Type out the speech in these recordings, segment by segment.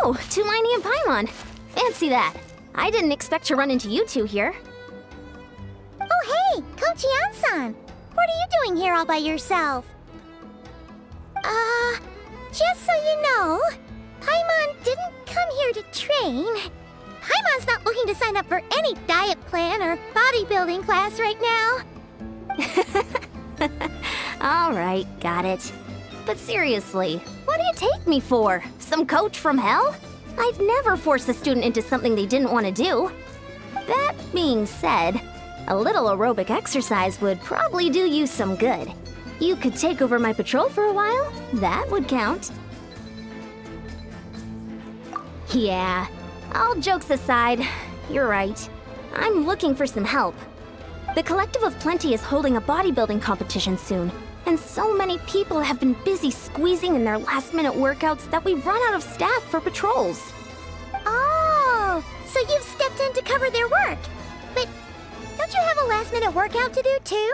Oh, Tumini and Paimon. Fancy that. I didn't expect to run into you two here. Oh hey, Coach Yan-san! What are you doing here all by yourself? Just so you know, Paimon didn't come here to train. Paimon's not looking to sign up for any diet plan or bodybuilding class right now. Alright, got it. But seriously, what do you take me for? Some coach from hell? I'd never force a student into something they didn't want to do. That being said, a little aerobic exercise would probably do you some good. You could take over my patrol for a while. That would count. Yeah, all jokes aside, you're right. I'm looking for some help. The Collective of Plenty is holding a bodybuilding competition soon, and so many people have been busy squeezing in their last-minute workouts that we've run out of staff for patrols. Oh, so you've stepped in to cover their work. But don't you have a last-minute workout to do too?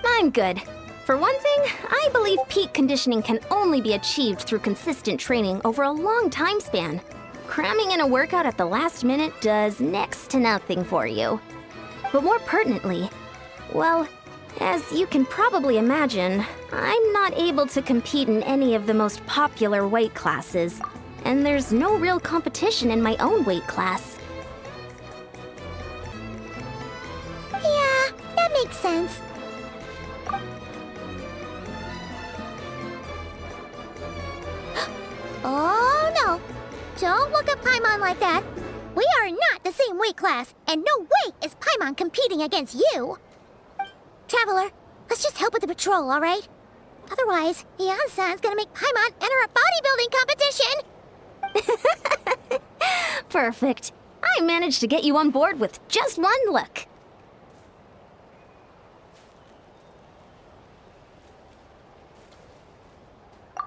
I'm good. For one thing, I believe peak conditioning can only be achieved through consistent training over a long time span. Cramming in a workout at the last minute does next to nothing for you. But more pertinently, well, as you can probably imagine, I'm not able to compete in any of the most popular weight classes, and there's no real competition in my own weight class. Yeah, that makes sense. Oh no! Don't look at Paimon like that. We are not the same weight class, and no way is Paimon competing against you. Traveler, let's just help with the patrol, all right? Otherwise, Yan-san's gonna make Paimon enter a bodybuilding competition. Perfect. I managed to get you on board with just one look.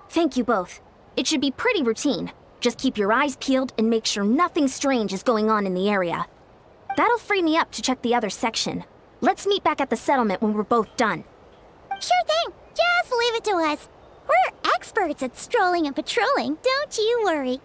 Thank you both. It should be pretty routine. Just keep your eyes peeled and make sure nothing strange is going on in the area. That'll free me up to check the other section. Let's meet back at the settlement when we're both done. Sure thing. Just leave it to us. We're experts at strolling and patrolling, don't you worry.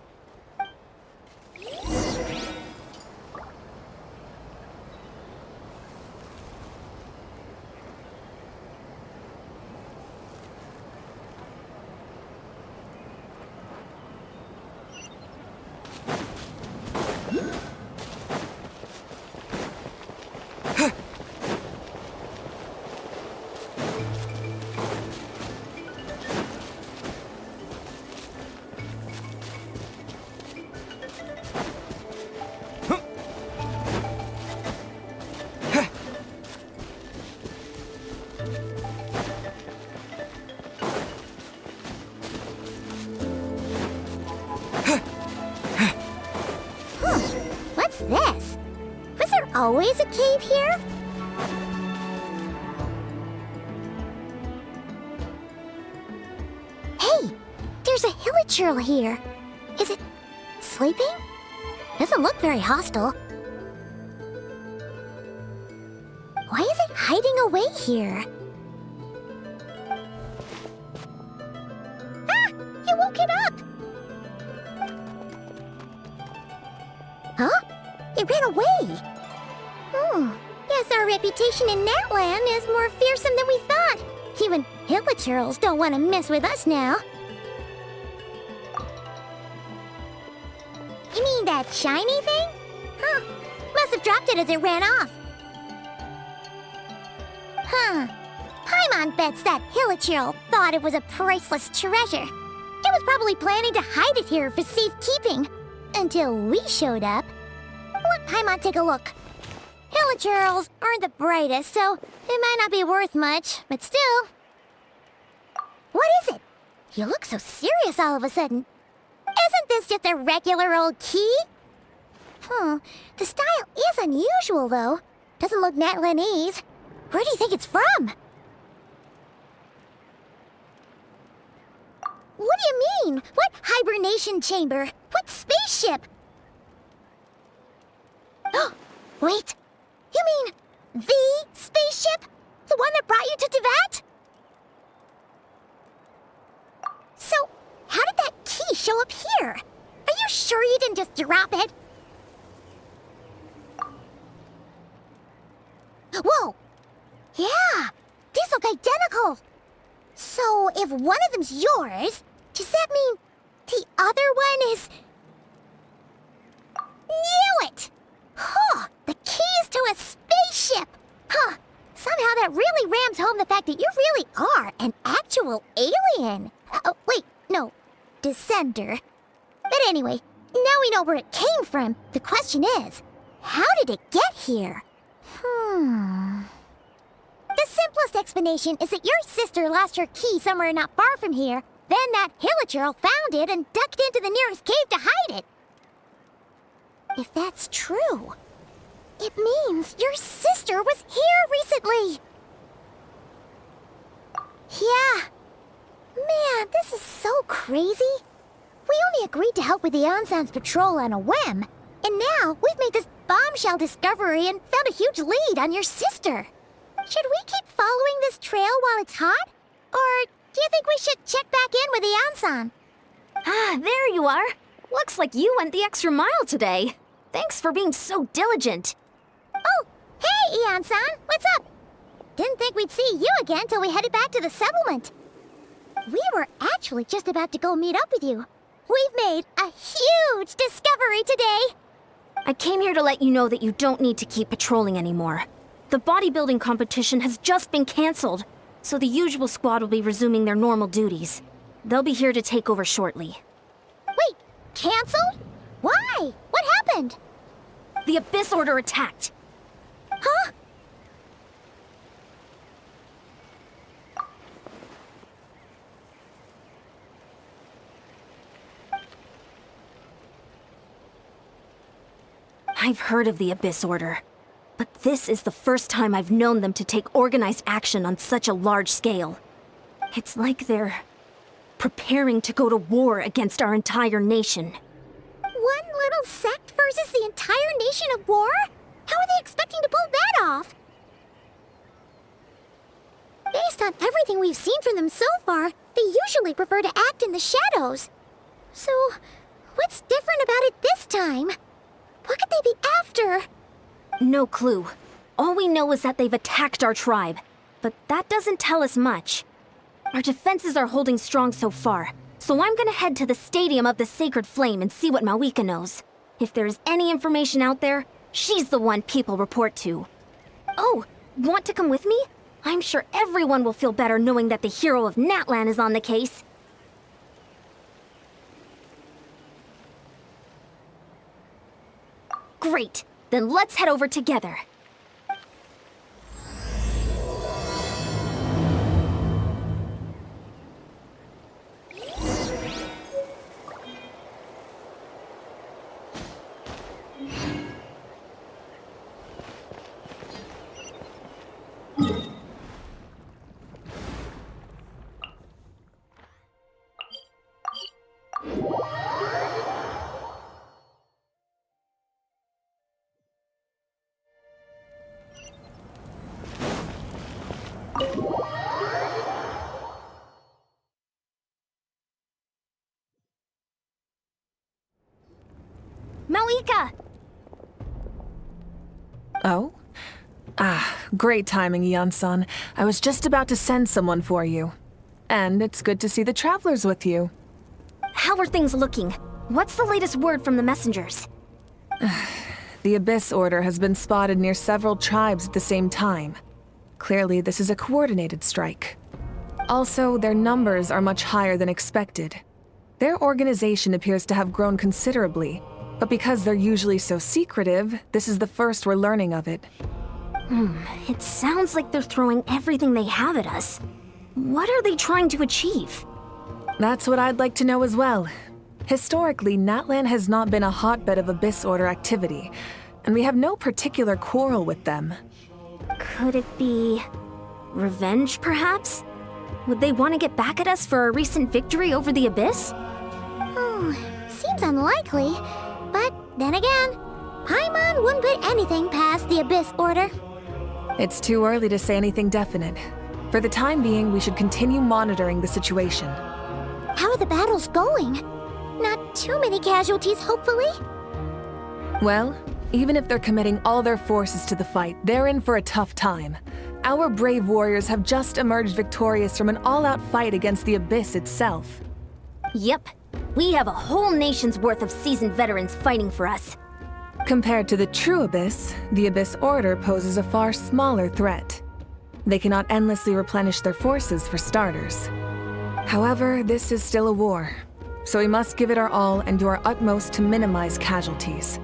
What's this? Was there always a cave here? Hey, there's a hilichurl here. Is it sleeping? Doesn't look very hostile. Why is it hiding away here? Ah! You woke it up! Huh? It ran away! Guess our reputation in that land is more fearsome than we thought. Even hilichurls don't want to mess with us now. You mean that shiny thing? Huh. Must have dropped it as it ran off. Huh. Paimon bets that hilichurl thought it was a priceless treasure. It was probably planning to hide it here for safekeeping. Until we showed up. Let Paimon take a look. Hilichurls aren't the brightest, so it might not be worth much, but still. What is it? You look so serious all of a sudden. Isn't this just a regular old key? The style is unusual, though. Doesn't look Natlanese. Where do you think it's from? What do you mean? What hibernation chamber? What spaceship? Oh, wait. You mean the spaceship? The one that brought you to Teyvat? So, how did that key show up here? Are you sure drop it. Whoa! Yeah, these look identical. So if one of them's yours, does that mean the other one is... Knew it! Huh, the keys to a spaceship! Huh, somehow that really rams home the fact that you really are an actual alien. Wait, no, descender. But anyway, now we know where it came from. The question is, how did it get here? The simplest explanation is that your sister lost her key somewhere not far from here. Then that Hilichurl found it and ducked into the nearest cave to hide it. If that's true, it means your sister was here recently. Yeah. Man, this is so crazy. We only agreed to help with the Ansan's patrol on a whim. And now we've made this bombshell discovery and found a huge lead on your sister. Should we keep following this trail while it's hot? Or do you think we should check back in with the Ansan? Ah, there you are. Looks like you went the extra mile today. Thanks for being so diligent. Oh, hey, Ansan, what's up? Didn't think we'd see you again till we headed back to the settlement. We were actually just about to go meet up with you. We've made a huge discovery today. I came here to let you know that you don't need to keep patrolling anymore. The bodybuilding competition has just been canceled, so the usual squad will be resuming their normal duties. They'll be here to take over shortly. Wait, canceled? Why? What happened? The Abyss Order attacked. Huh? I've heard of the Abyss Order, but this is the first time I've known them to take organized action on such a large scale. It's like they're preparing to go to war against our entire nation. One little sect versus the entire nation at war? How are they expecting to pull that off? Based on everything we've seen from them so far, they usually prefer to act in the shadows. So, what's different about it this time? What could they be after? No clue. All we know is that they've attacked our tribe, but that doesn't tell us much. Our defenses are holding strong so far, so I'm gonna head to the Stadium of the Sacred Flame and see what Mawika knows. If there's any information out there, she's the one people report to. Oh, want to come with me? I'm sure everyone will feel better knowing that the hero of Natlan is on the case. Great, then let's head over together. Mawika! Oh? Great timing, Ian-san. I was just about to send someone for you. And it's good to see the travelers with you. How are things looking? What's the latest word from the messengers? The Abyss Order has been spotted near several tribes at the same time. Clearly, this is a coordinated strike. Also, their numbers are much higher than expected. Their organization appears to have grown considerably, but because they're usually so secretive, this is the first we're learning of it. It sounds like they're throwing everything they have at us. What are they trying to achieve? That's what I'd like to know as well. Historically, Natlan has not been a hotbed of Abyss Order activity, and we have no particular quarrel with them. Could it be revenge, perhaps? Would they want to get back at us for our recent victory over the Abyss? Seems unlikely. But then again, Paimon wouldn't put anything past the Abyss Order. It's too early to say anything definite. For the time being, we should continue monitoring the situation. How are the battles going? Not too many casualties, hopefully? Well, even if they're committing all their forces to the fight, they're in for a tough time. Our brave warriors have just emerged victorious from an all-out fight against the Abyss itself. Yep. We have a whole nation's worth of seasoned veterans fighting for us. Compared to the true Abyss, the Abyss Order poses a far smaller threat. They cannot endlessly replenish their forces, for starters. However, this is still a war, so we must give it our all and do our utmost to minimize casualties.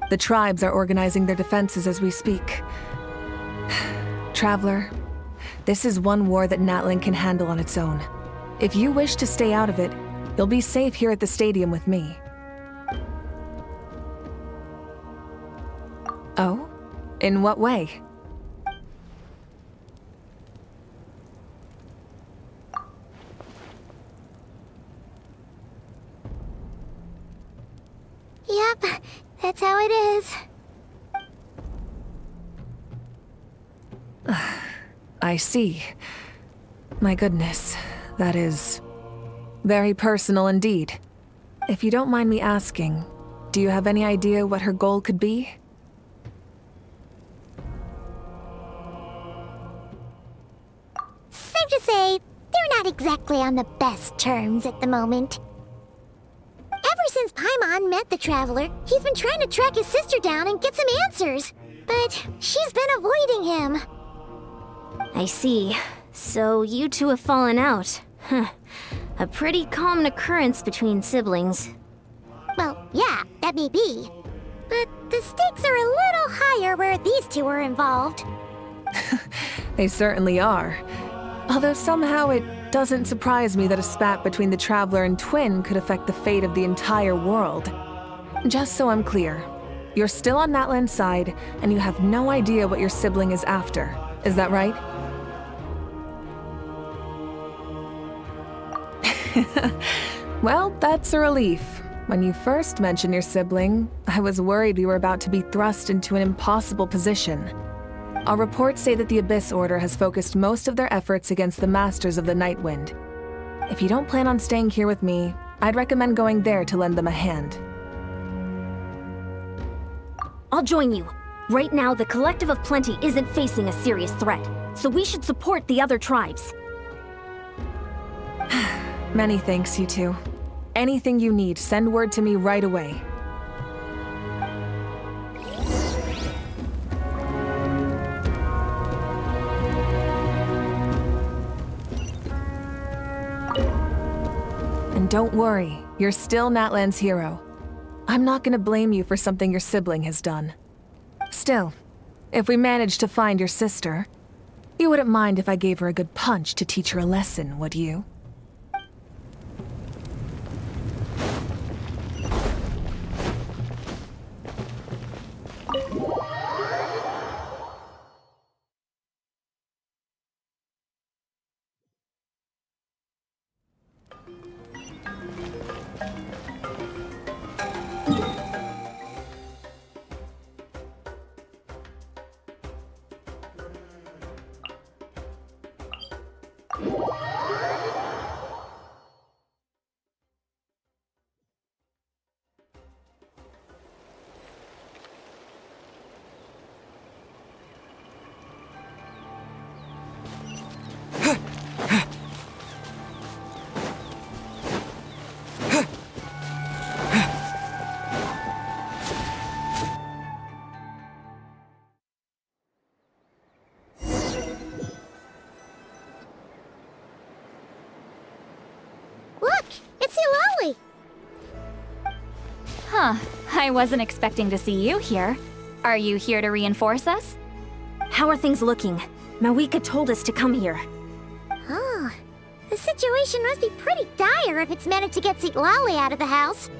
The tribes are organizing their defenses as we speak. Traveler, this is one war that Natlan can handle on its own. If you wish to stay out of it, you'll be safe here at the stadium with me. Oh? In what way? Yep, that's how it is. I see. My goodness, that is very personal indeed. If you don't mind me asking, do you have any idea what her goal could be? Safe to say, they're not exactly on the best terms at the moment. Ever since Paimon met the Traveler, he's been trying to track his sister down and get some answers. But she's been avoiding him. I see. So you two have fallen out. Huh. A pretty common occurrence between siblings. Well, yeah, that may be. But the stakes are a little higher where these two are involved. They certainly are. Although somehow it doesn't surprise me that a spat between the Traveler and Twin could affect the fate of the entire world. Just so I'm clear, you're still on Natlan's side, and you have no idea what your sibling is after. Is that right? Well, that's a relief. When you first mentioned your sibling, I was worried we were about to be thrust into an impossible position. Our reports say that the Abyss Order has focused most of their efforts against the Masters of the Nightwind. If you don't plan on staying here with me, I'd recommend going there to lend them a hand. I'll join you. Right now, the Collective of Plenty isn't facing a serious threat, so we should support the other tribes. Many thanks, you two. Anything you need, send word to me right away. And don't worry, you're still Natlan's hero. I'm not gonna blame you for something your sibling has done. Still, if we manage to find your sister, you wouldn't mind if I gave her a good punch to teach her a lesson, would you? Huh, I wasn't expecting to see you here. Are you here to reinforce us? How are things looking? Mawika told us to come here. Oh, the situation must be pretty dire if it's managed to get Lolly out of the house.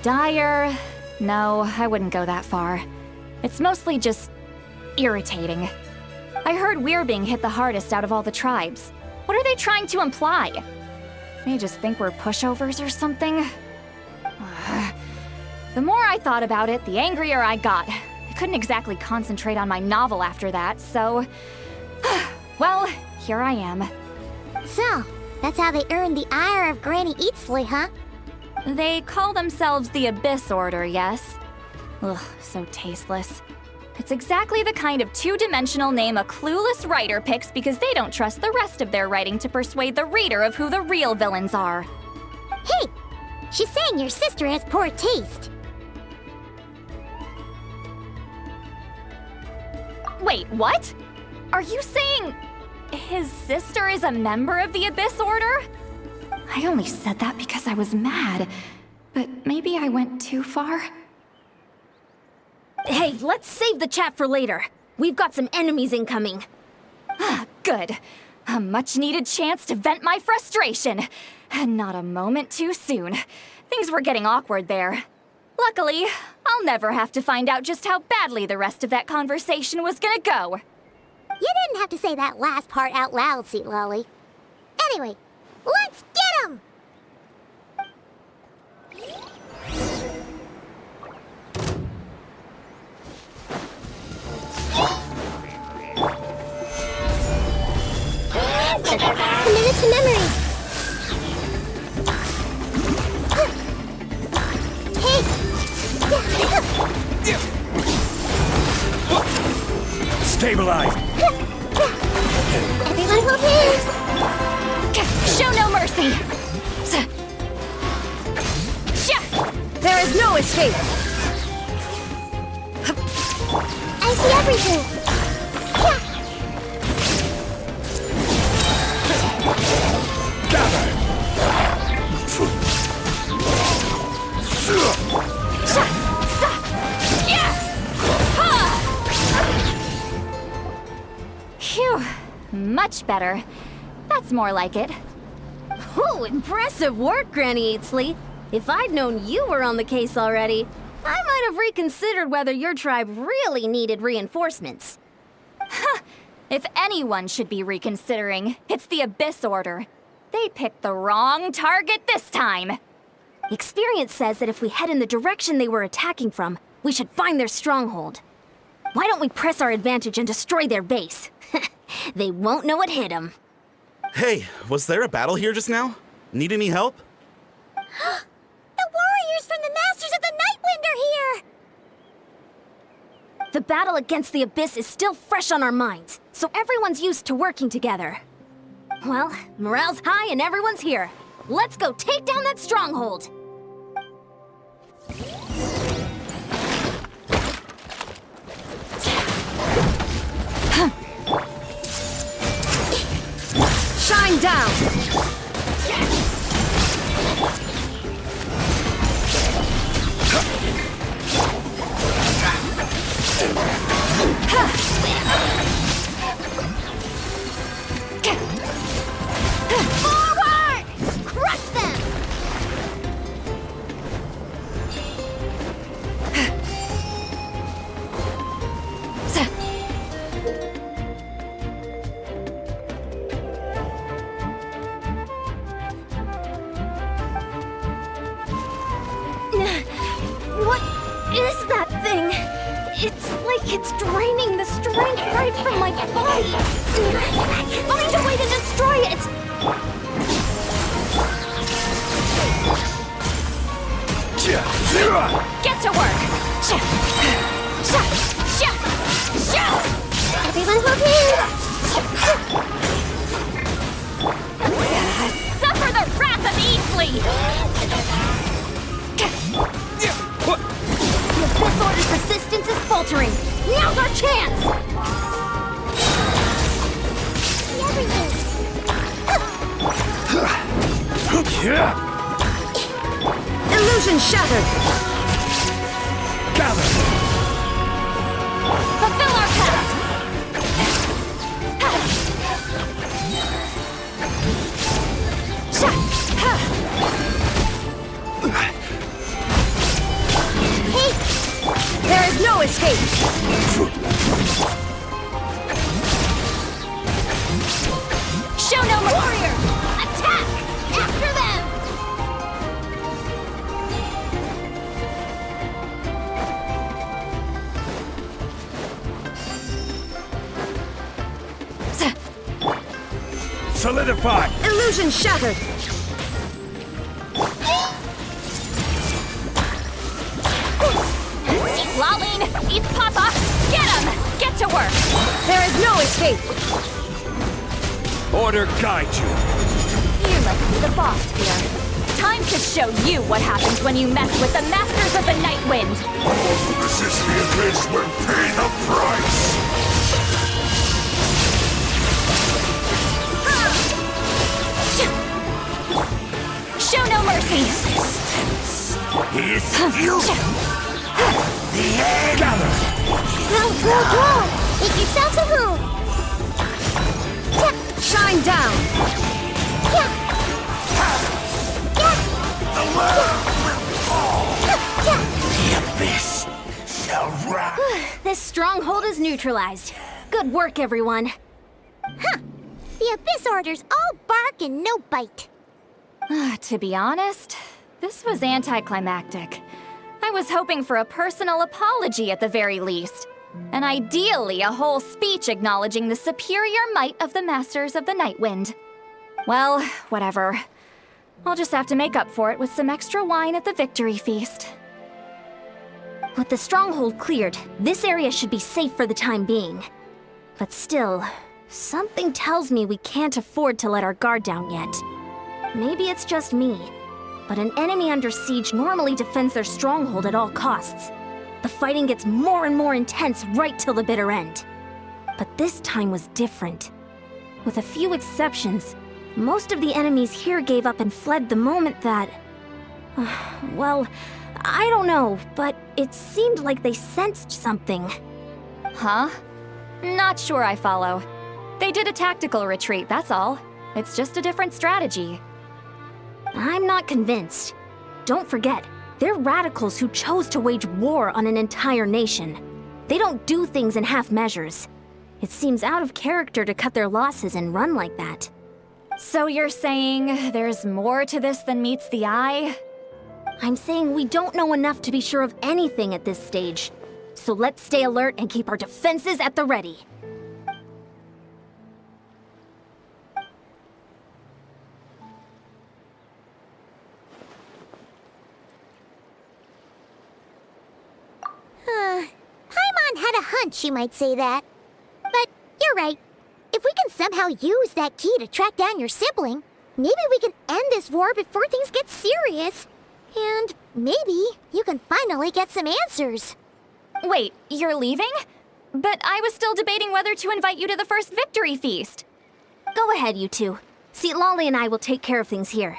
Dire? No, I wouldn't go that far. It's mostly just irritating. I heard we're being hit the hardest out of all the tribes. What are they trying to imply? They just think we're pushovers or something? The more I thought about it, the angrier I got. I couldn't exactly concentrate on my novel after that, so... well, here I am. So, that's how they earned the ire of Granny Eatsley, huh? They call themselves the Abyss Order, yes? Ugh, so tasteless. It's exactly the kind of two-dimensional name a clueless writer picks because they don't trust the rest of their writing to persuade the reader of who the real villains are. Hey! She's saying your sister has poor taste. Wait, what? Are you saying his sister is a member of the Abyss Order? I only said that because I was mad, but maybe I went too far. Hey, let's save the chat for later. We've got some enemies incoming. Good. A much-needed chance to vent my frustration. And not a moment too soon. Things were getting awkward there. Luckily, I'll never have to find out just how badly the rest of that conversation was gonna go. You didn't have to say that last part out loud, Sweet Lolly. Anyway, let's get 'em! Commit it to memory. Hey! Stabilize! Everyone hold hands! Show no mercy! There is no escape! I see everything! Gather! Phew, much better. That's more like it. Ooh, impressive work, Granny Aitsley. If I'd known you were on the case already, I might have reconsidered whether your tribe really needed reinforcements. If anyone should be reconsidering, it's the Abyss Order. They picked the wrong target this time. Experience says that if we head in the direction they were attacking from, we should find their stronghold. Why don't we press our advantage and destroy their base? They won't know what hit them. Hey, was there a battle here just now? Need any help? The warriors from the Masters of the Nightwind are here! The battle against the Abyss is still fresh on our minds, so everyone's used to working together. Well, morale's high and everyone's here. Let's go take down that stronghold! Shine down! Forward! Crush them! What is that thing? It's like it's draining the strength right from my body. Find a way to destroy it! Get to work! Everyone hold hands! Suffer the wrath of Aitsley! The Abyss Order's resistance is faltering. Now's our chance! See everything! Illusion shattered! Gather! Fulfill our pact! There is no escape! Show no warrior! Attack! After them! Solidify! Illusion shattered! East Papa! Get him! Get to work! There is no escape! Order guide you. You must be the boss here. Time to show you what happens when you mess with the Masters of the Night Wind! Those who resist the abyss will pay the price! Show no mercy! It's you! The end! Gather! Go! Make yourselves at home! Shine down! The world will fall! The abyss shall rise! This stronghold is neutralized. Good work, everyone. The Abyss Order's all bark and no bite. To be honest, this was anticlimactic. I was hoping for a personal apology at the very least. And ideally, a whole speech acknowledging the superior might of the Masters of the Night Wind. Well, whatever. I'll just have to make up for it with some extra wine at the victory feast. With the stronghold cleared, this area should be safe for the time being. But still, something tells me we can't afford to let our guard down yet. Maybe it's just me, but an enemy under siege normally defends their stronghold at all costs. The fighting gets more and more intense right till the bitter end. But this time was different. With a few exceptions, most of the enemies here gave up and fled the moment that... well, I don't know, but it seemed like they sensed something. Huh? Not sure I follow. They did a tactical retreat, that's all. It's just a different strategy. I'm not convinced. Don't forget, they're radicals who chose to wage war on an entire nation. They don't do things in half measures. It seems out of character to cut their losses and run like that. So you're saying there's more to this than meets the eye? I'm saying we don't know enough to be sure of anything at this stage. So let's stay alert and keep our defenses at the ready. Paimon had a hunch you might say that. But you're right. If we can somehow use that key to track down your sibling, maybe we can end this war before things get serious. And maybe you can finally get some answers. Wait, you're leaving? But I was still debating whether to invite you to the first victory feast. Go ahead, you two. Lolly and I will take care of things here.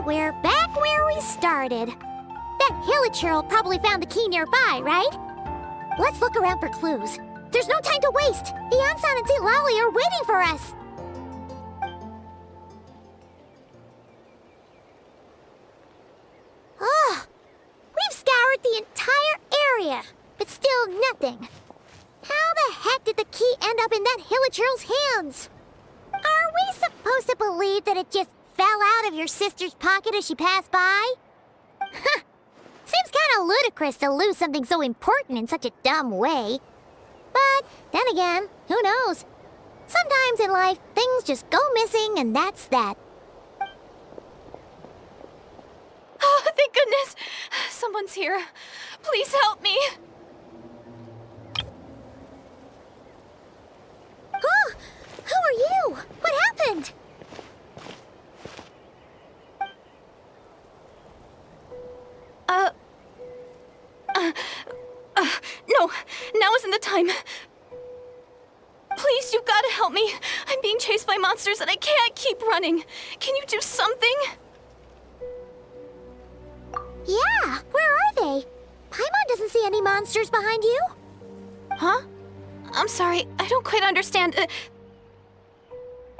We're back where we started. That Hilichurl probably found the key nearby, right? Let's look around for clues. There's no time to waste. The Ansan and Lolly are waiting for us. Ugh! We've scoured the entire area, but still nothing. How the heck did the key end up in that Hilichurl's hands? Are we supposed to believe that it just fell out of your sister's pocket as she passed by? Seems kinda ludicrous to lose something so important in such a dumb way. But then again, who knows? Sometimes in life, things just go missing and that's that. Oh, thank goodness! Someone's here. Please help me! Oh, who are you? What happened? No, now isn't the time. Please, you've got to help me. I'm being chased by monsters and I can't keep running. Can you do something? Yeah, where are they? Paimon doesn't see any monsters behind you. Huh? I'm sorry, I don't quite understand.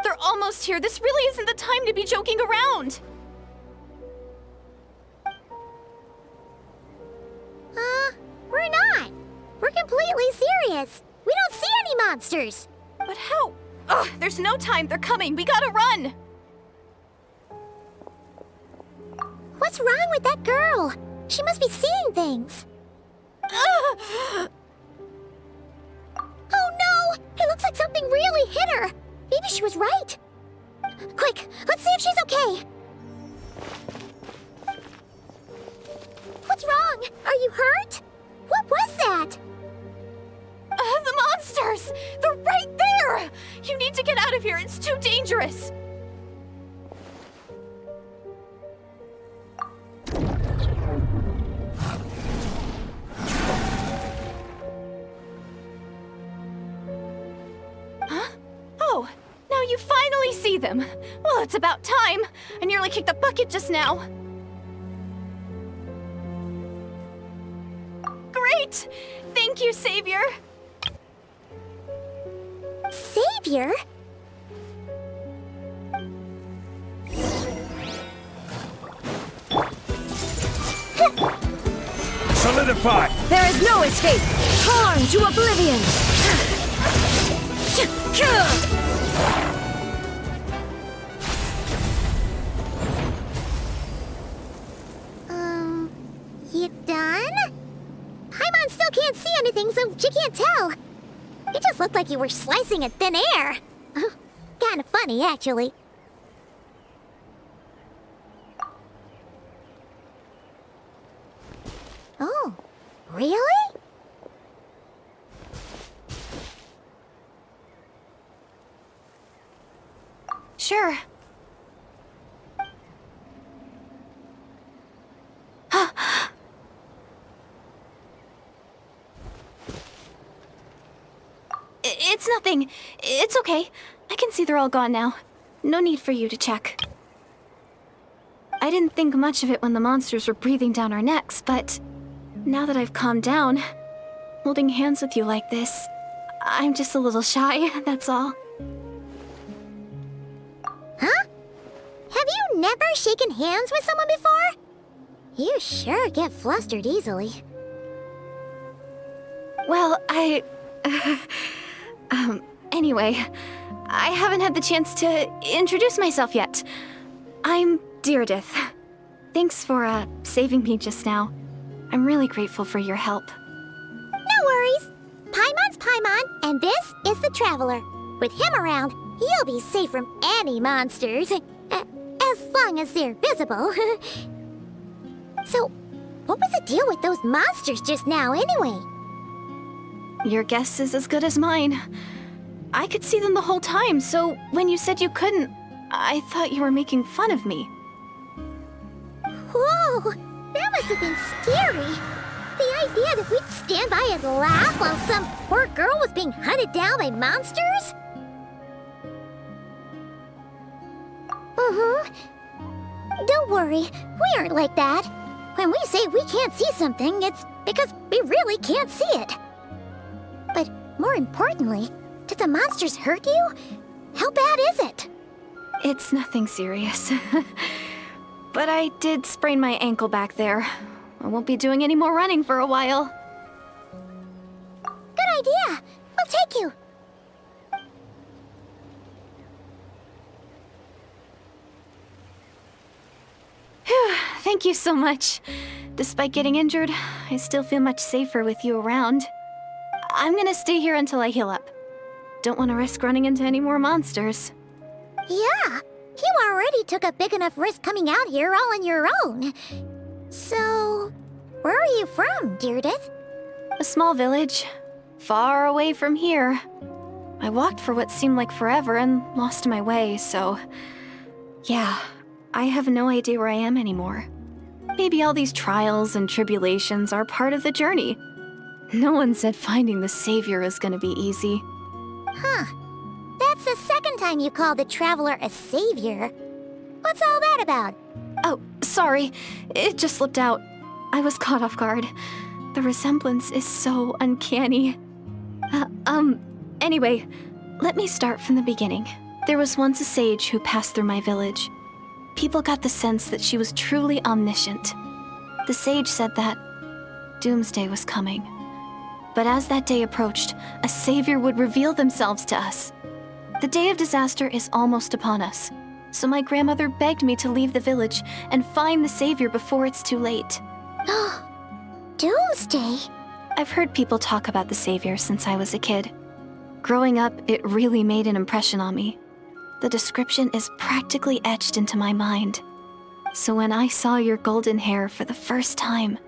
They're almost here. This really isn't the time to be joking around. We're not. We're completely serious. We don't see any monsters. But how? Ugh, there's no time. They're coming. We gotta run. What's wrong with that girl? She must be seeing things. Ugh. Oh no! It looks like something really hit her. Maybe she was right. Quick, let's see if she's okay. What's wrong? Are you hurt? What was that? The monsters! They're right there! You need to get out of here. It's too dangerous. Huh? Oh, now you finally see them. Well, it's about time. I nearly kicked the bucket just now. Great! Thank you, Savior. Savior? Solidify! There is no escape! Torn to oblivion! You done? Paimon still can't see anything, so she can't tell. It just looked like you were slicing at thin air. Kinda funny, actually. Oh, really? Sure. It's nothing. It's okay. I can see they're all gone now. No need for you to check. I didn't think much of it when the monsters were breathing down our necks, but now that I've calmed down, holding hands with you like this, I'm just a little shy, that's all. Huh? Have you never shaken hands with someone before? You sure get flustered easily. Well, anyway, I haven't had the chance to introduce myself yet. I'm Deirdith. Thanks for, saving me just now. I'm really grateful for your help. No worries. Paimon's Paimon, and this is the Traveler. With him around, you'll be safe from any monsters. As long as they're visible. So, what was the deal with those monsters just now, anyway? Your guess is as good as mine. I could see them the whole time, so when you said you couldn't, I thought you were making fun of me. Whoa! That must have been scary. The idea that we'd stand by and laugh while some poor girl was being hunted down by monsters? Don't worry, we aren't like that. When we say we can't see something, it's because we really can't see it. But more importantly, did the monsters hurt you? How bad is it? It's nothing serious. But I did sprain my ankle back there. I won't be doing any more running for a while. Good idea. We'll take you. Phew, thank you so much. Despite getting injured, I still feel much safer with you around. I'm gonna stay here until I heal up. Don't want to risk running into any more monsters. Yeah, you already took a big enough risk coming out here all on your own. So, where are you from, Deirdith? A small village, far away from here. I walked for what seemed like forever and lost my way, so... yeah, I have no idea where I am anymore. Maybe all these trials and tribulations are part of the journey. No one said finding the Savior is gonna be easy. Huh. That's the second time you called the Traveler a savior. What's all that about? Oh, sorry. It just slipped out. I was caught off guard. The resemblance is so uncanny. Anyway, let me start from the beginning. There was once a sage who passed through my village. People got the sense that she was truly omniscient. The sage said that doomsday was coming. But as that day approached, a savior would reveal themselves to us. The day of disaster is almost upon us, so my grandmother begged me to leave the village and find the savior before it's too late. Doomsday? I've heard people talk about the savior since I was a kid. Growing up, it really made an impression on me. The description is practically etched into my mind. So when I saw your golden hair for the first time,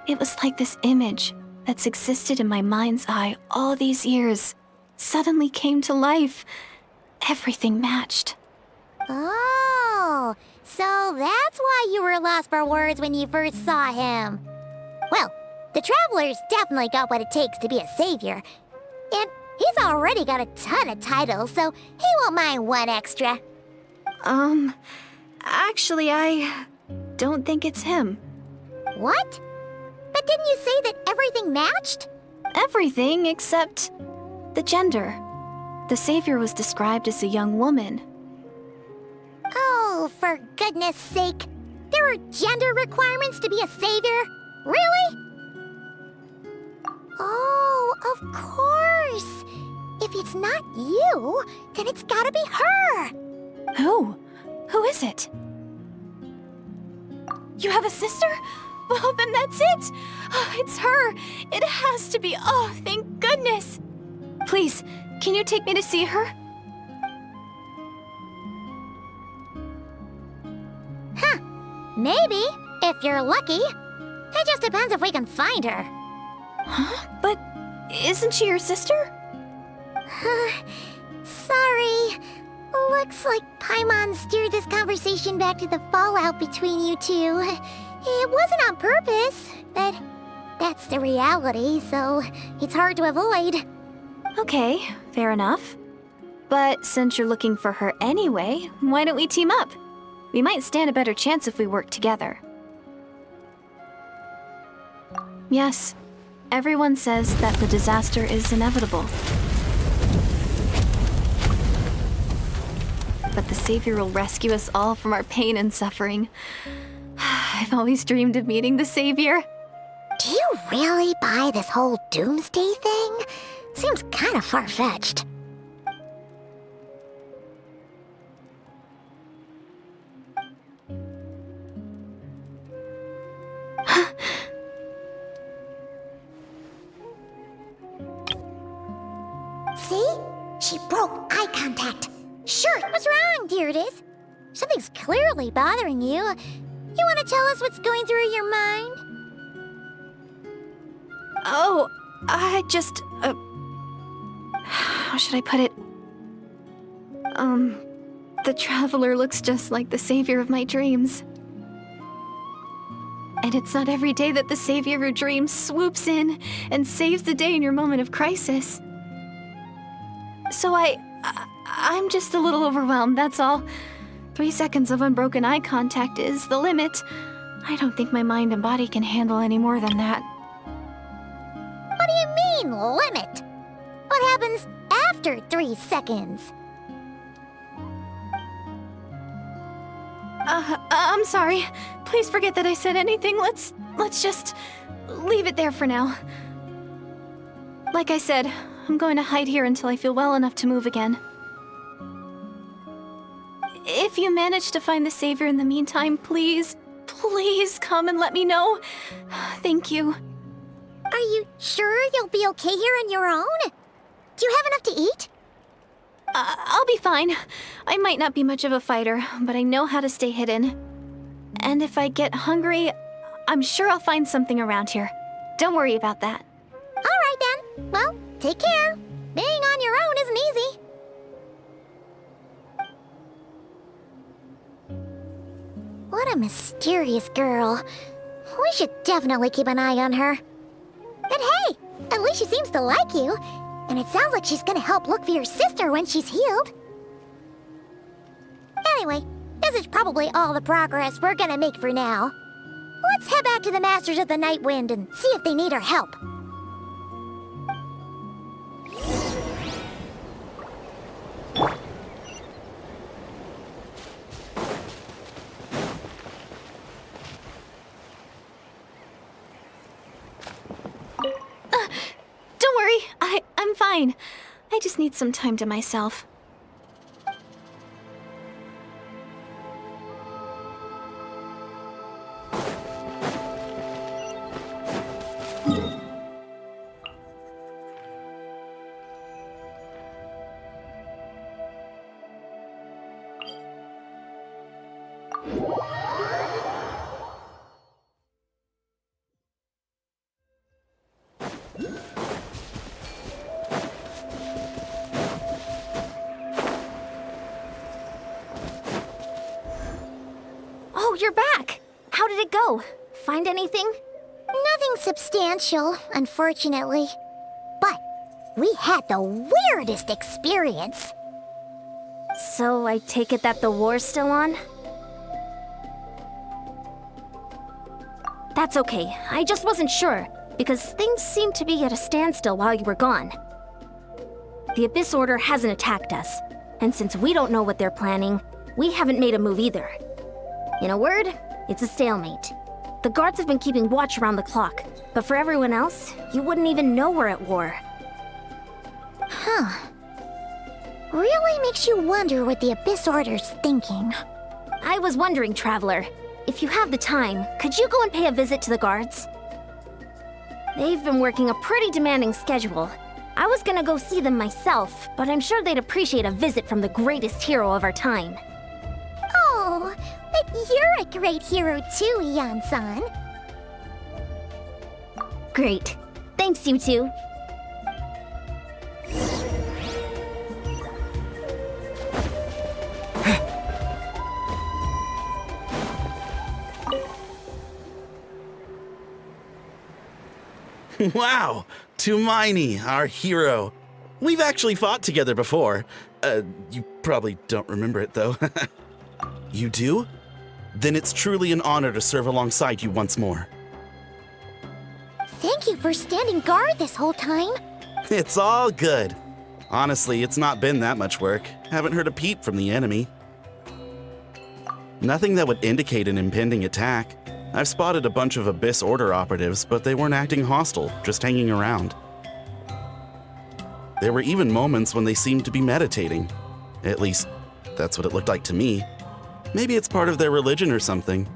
it was like this image that's existed in my mind's eye all these years suddenly came to life. Everything matched. Oh, so that's why you were lost for words when you first saw him. Well, the Traveler's definitely got what it takes to be a savior. And he's already got a ton of titles, so he won't mind one extra. Actually, I don't think it's him. What? But didn't you say that everything matched? Everything except the gender. The savior was described as a young woman. Oh, for goodness sake. There are gender requirements to be a savior? Really? Oh, of course. If it's not you, then it's gotta be her. Who? Who is it? You have a sister? Well, then that's it. Oh, it's her. It has to be. Oh, thank goodness. Please, can you take me to see her? Maybe, if you're lucky. It just depends if we can find her. Huh? But isn't she your sister? Sorry. Looks like Paimon steered this conversation back to the fallout between you two. It wasn't on purpose, but that's the reality, so it's hard to avoid. Okay, fair enough. But since you're looking for her anyway, why don't we team up? We might stand a better chance if we work together. Yes, everyone says that the disaster is inevitable. But the savior will rescue us all from our pain and suffering. I've always dreamed of meeting the savior. Do you really buy this whole doomsday thing? Seems kind of far-fetched. See? She broke eye contact. Sure, what's wrong, Deirdis? Something's clearly bothering you. You want to tell us what's going through your mind? Oh, I just... how should I put it? The Traveler looks just like the savior of my dreams. And it's not every day that the savior of your dreams swoops in and saves the day in your moment of crisis. So I'm just a little overwhelmed, that's all. 3 seconds of unbroken eye contact is the limit. I don't think my mind and body can handle any more than that. What do you mean, limit? What happens after 3 seconds? I'm sorry. Please forget that I said anything. Let's just leave it there for now. Like I said, I'm going to hide here until I feel well enough to move again. If you manage to find the savior in the meantime, please come and let me know. Thank you. Are you sure you'll be okay here on your own? Do you have enough to eat? I'll be fine. I might not be much of a fighter, but I know how to stay hidden. And if I get hungry, I'm sure I'll find something around here. Don't worry about that. All right then. Well, take care. Being on your own isn't easy. What a mysterious girl. We should definitely keep an eye on her. But hey, at least she seems to like you. And it sounds like she's gonna help look for your sister when she's healed. Anyway, this is probably all the progress we're gonna make for now. Let's head back to the Masters of the Night Wind and see if they need our help. I'm fine. I just need some time to myself. Oh, you're back! How did it go? Find anything? Nothing substantial, unfortunately. But we had the weirdest experience. So I take it that the war's still on? That's okay. I just wasn't sure, because things seemed to be at a standstill while you were gone. The Abyss Order hasn't attacked us, and since we don't know what they're planning, we haven't made a move either. In a word, it's a stalemate. The guards have been keeping watch around the clock, but for everyone else, you wouldn't even know we're at war. Huh. Really makes you wonder what the Abyss Order's thinking. I was wondering, Traveler, if you have the time, could you go and pay a visit to the guards? They've been working a pretty demanding schedule. I was gonna go see them myself, but I'm sure they'd appreciate a visit from the greatest hero of our time. Oh, but you're a great hero too, Ian-san. Great. Thanks, you two. Wow! Tumaini, our hero. We've actually fought together before. You probably don't remember it, though. You do? Then it's truly an honor to serve alongside you once more. Thank you for standing guard this whole time. It's all good. Honestly, it's not been that much work. Haven't heard a peep from the enemy. Nothing that would indicate an impending attack. I've spotted a bunch of Abyss Order operatives, but they weren't acting hostile, just hanging around. There were even moments when they seemed to be meditating. At least, that's what it looked like to me. Maybe it's part of their religion or something.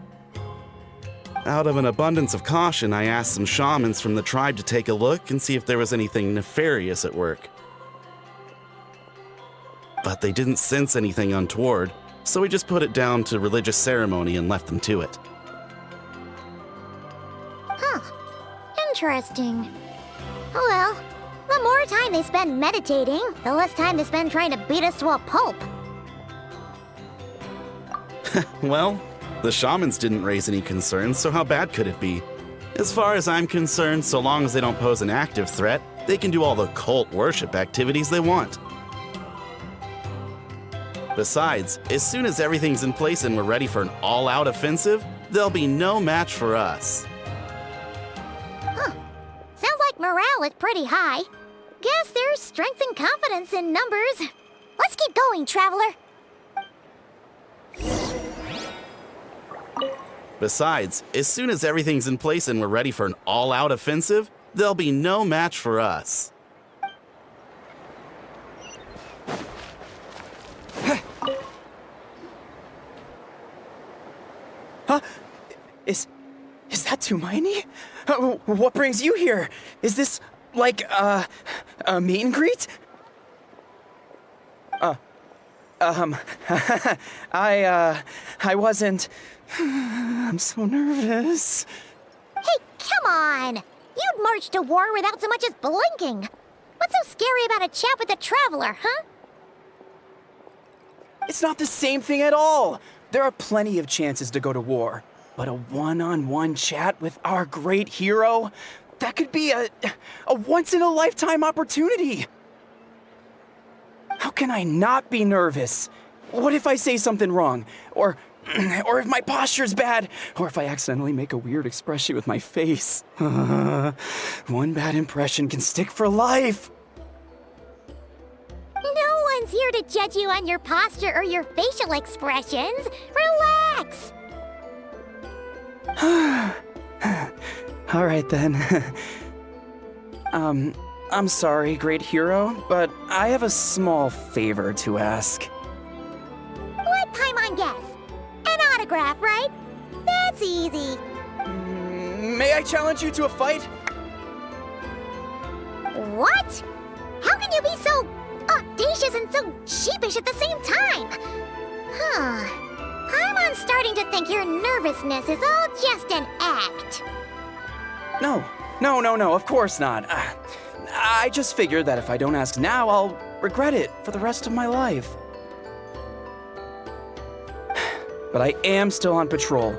Out of an abundance of caution, I asked some shamans from the tribe to take a look and see if there was anything nefarious at work. But they didn't sense anything untoward, so we just put it down to religious ceremony and left them to it. Huh. Interesting. Oh well, the more time they spend meditating, the less time they spend trying to beat us to a pulp. Well, the shamans didn't raise any concerns, so how bad could it be? As far as I'm concerned, so long as they don't pose an active threat, they can do all the cult worship activities they want. Besides, as soon as everything's in place and we're ready for an all-out offensive, there'll be no match for us. Huh. Sounds like morale is pretty high. Guess there's strength and confidence in numbers. Let's keep going, Traveler. Besides, as soon as everything's in place and we're ready for an all-out offensive, there'll be no match for us. Huh? Is that Tumaini? What brings you here? Is this, like, a meet and greet? I wasn't... I'm so nervous. Hey, come on! You'd march to war without so much as blinking. What's so scary about a chat with a Traveler, huh? It's not the same thing at all. There are plenty of chances to go to war. But a one-on-one chat with our great hero? That could be a once-in-a-lifetime opportunity. How can I not be nervous? What if I say something wrong? Or if my posture's bad? Or if I accidentally make a weird expression with my face? One bad impression can stick for life. No one's here to judge you on your posture or your facial expressions. Relax! All right then. I'm sorry, great hero, but I have a small favor to ask. Let Paimon guess. An autograph, right? That's easy. May I challenge you to a fight? What? How can you be so audacious and so sheepish at the same time? Paimon's starting to think your nervousness is all just an act. No, of course not. I just figured that if I don't ask now, I'll regret it for the rest of my life. But I am still on patrol,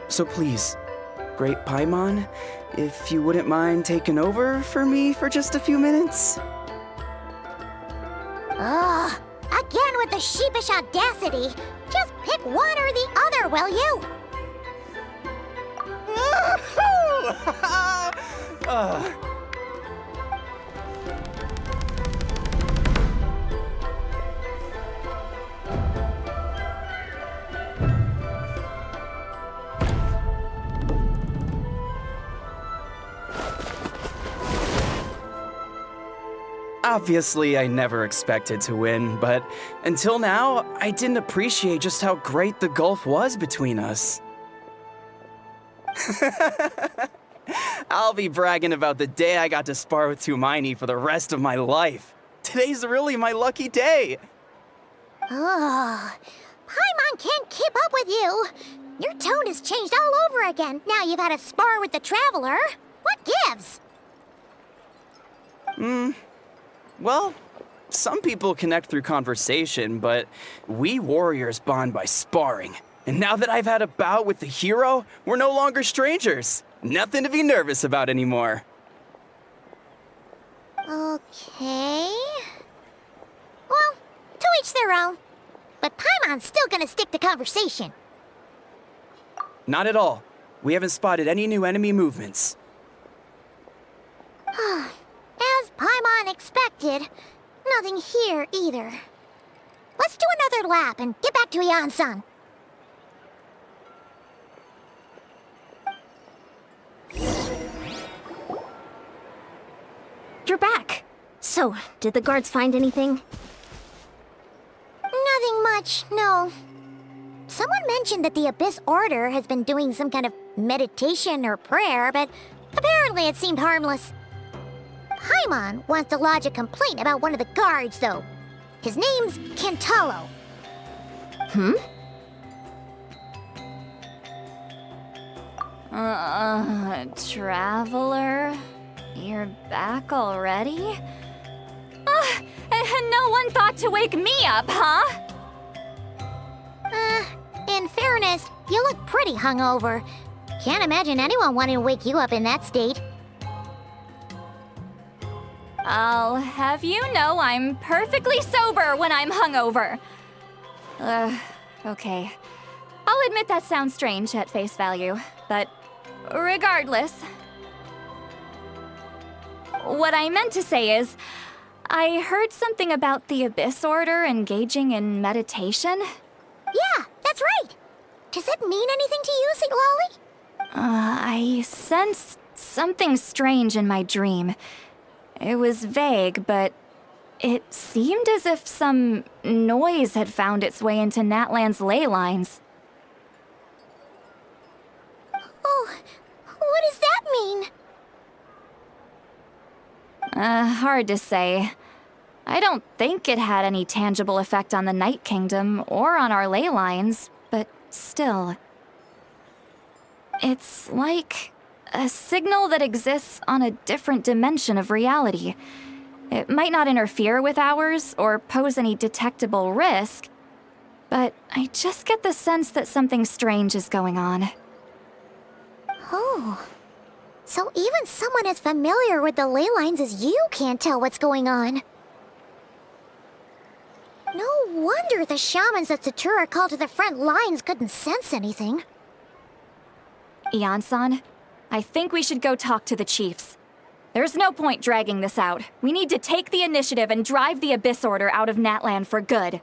so please, Great Paimon, if you wouldn't mind taking over for me for just a few minutes? Ugh, again with the sheepish audacity. Just pick one or the other, will you? Obviously, I never expected to win, but until now, I didn't appreciate just how great the gulf was between us. I'll be bragging about the day I got to spar with Hermione for the rest of my life. Today's really my lucky day. Ugh, Paimon can't keep up with you. Your tone has changed all over again. Now you've had a spar with the Traveler. What gives? Well, some people connect through conversation, but we warriors bond by sparring. And now that I've had a bout with the hero, we're no longer strangers. Nothing to be nervous about anymore. Okay. Well, to each their own. But Paimon's still gonna stick to conversation. Not at all. We haven't spotted any new enemy movements. As Paimon expected, nothing here either. Let's do another lap and get back to Yan-san. You're back. So, did the guards find anything? Nothing much, no. Someone mentioned that the Abyss Order has been doing some kind of meditation or prayer, but apparently it seemed harmless. Paimon wants to lodge a complaint about one of the guards, though. His name's Kentaro. Traveler? You're back already? And no one thought to wake me up, huh? In fairness, you look pretty hungover. Can't imagine anyone wanting to wake you up in that state. I'll have you know I'm perfectly sober when I'm hungover. Okay. I'll admit that sounds strange at face value, but regardless. What I meant to say is, I heard something about the Abyss Order engaging in meditation. Yeah, that's right. Does it mean anything to you, St. Lolly? I sensed something strange in my dream. It was vague, but it seemed as if some noise had found its way into Natlan's ley lines. Oh, what does that mean? Hard to say. I don't think it had any tangible effect on the Night Kingdom or on our ley lines, but still. It's like a signal that exists on a different dimension of reality. It might not interfere with ours or pose any detectable risk, but I just get the sense that something strange is going on. Oh. So even someone as familiar with the ley lines as you can't tell what's going on. No wonder the shamans that Satura called to the front lines couldn't sense anything. Yan-san, I think we should go talk to the chiefs. There's no point dragging this out. We need to take the initiative and drive the Abyss Order out of Natlan for good.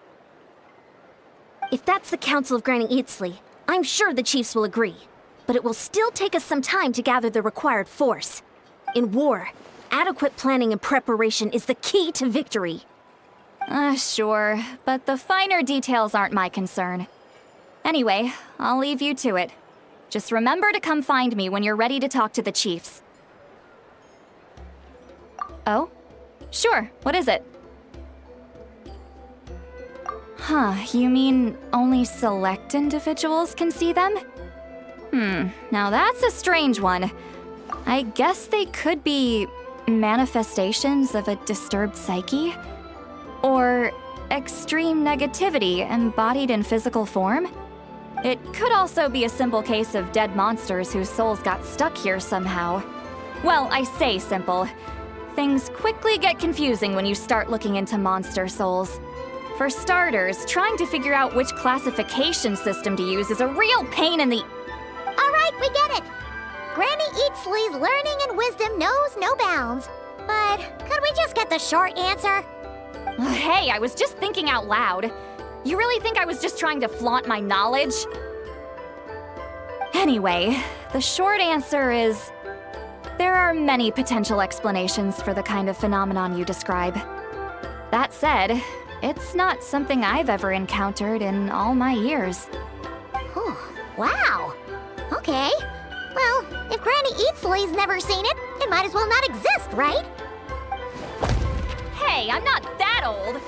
If that's the Council of Granny Eatsley, I'm sure the chiefs will agree. But it will still take us some time to gather the required force. In war, adequate planning and preparation is the key to victory. Sure, but the finer details aren't my concern. Anyway, I'll leave you to it. Just remember to come find me when you're ready to talk to the chiefs. Oh? Sure, what is it? Huh, you mean only select individuals can see them? Now that's a strange one. I guess they could be manifestations of a disturbed psyche? Or extreme negativity embodied in physical form? It could also be a simple case of dead monsters whose souls got stuck here somehow. Well, I say simple. Things quickly get confusing when you start looking into monster souls. For starters, trying to figure out which classification system to use is a real pain in the... Alright, we get it. Granny Eatsley's learning and wisdom knows no bounds. But could we just get the short answer? Hey, I was just thinking out loud. You really think I was just trying to flaunt my knowledge? Anyway, the short answer is... there are many potential explanations for the kind of phenomenon you describe. That said, it's not something I've ever encountered in all my years. Wow. Okay. Well, if Granny Eatsley's never seen it, it might as well not exist, right? Hey, I'm not that old!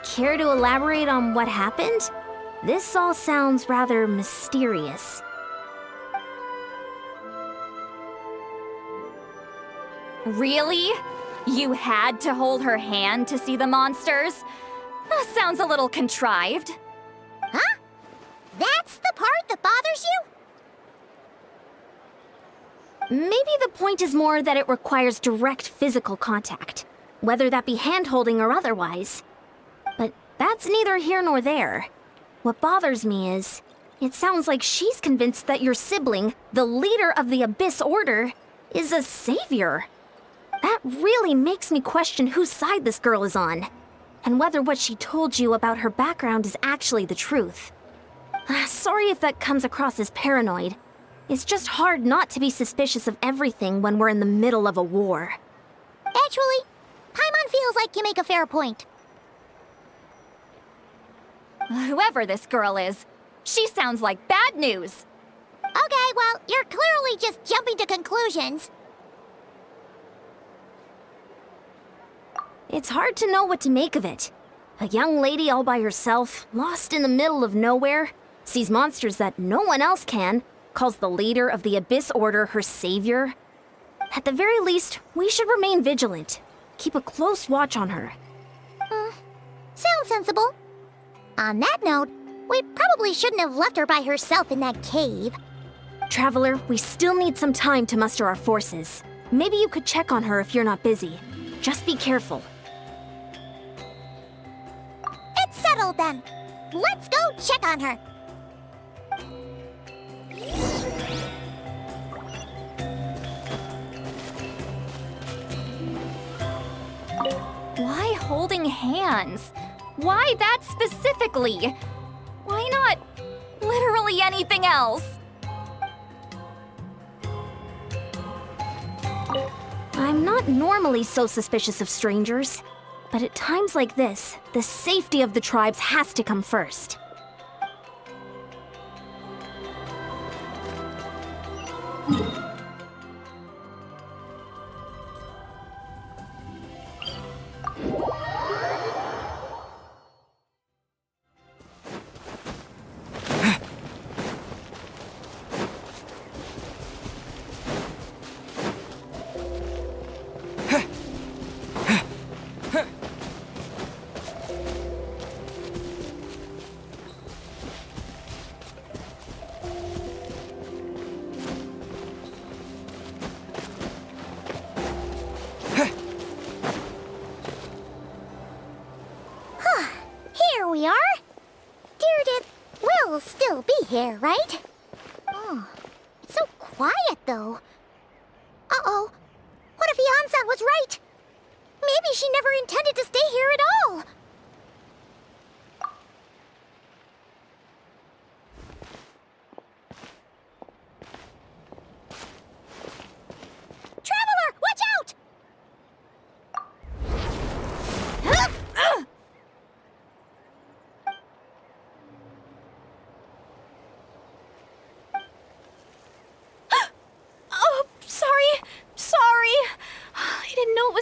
Care to elaborate on what happened? This all sounds rather mysterious. Really? You had to hold her hand to see the monsters? That sounds a little contrived. Huh? That's the part that bothers you? Maybe the point is more that it requires direct physical contact, whether that be hand-holding or otherwise. But that's neither here nor there. What bothers me is, it sounds like she's convinced that your sibling, the leader of the Abyss Order, is a savior. That really makes me question whose side this girl is on, and whether what she told you about her background is actually the truth. Sorry if that comes across as paranoid. It's just hard not to be suspicious of everything when we're in the middle of a war. Actually, Paimon feels like you make a fair point. Whoever this girl is, she sounds like bad news. Okay, well, you're clearly just jumping to conclusions. It's hard to know what to make of it. A young lady all by herself, lost in the middle of nowhere, sees monsters that no one else can, calls the leader of the Abyss Order her savior. At the very least, we should remain vigilant. Keep a close watch on her. Sounds sensible. On that note, we probably shouldn't have left her by herself in that cave. Traveler, we still need some time to muster our forces. Maybe you could check on her if you're not busy. Just be careful. It's settled then. Let's go check on her. Why holding hands? Why that specifically? Why not literally anything else? I'm not normally so suspicious of strangers, but at times like this, the safety of the tribes has to come first. Here we are. Deirdre will still be here, right? Oh, it's so quiet though. Uh-oh. What if Yansan was right? Maybe she never intended to stay here at all.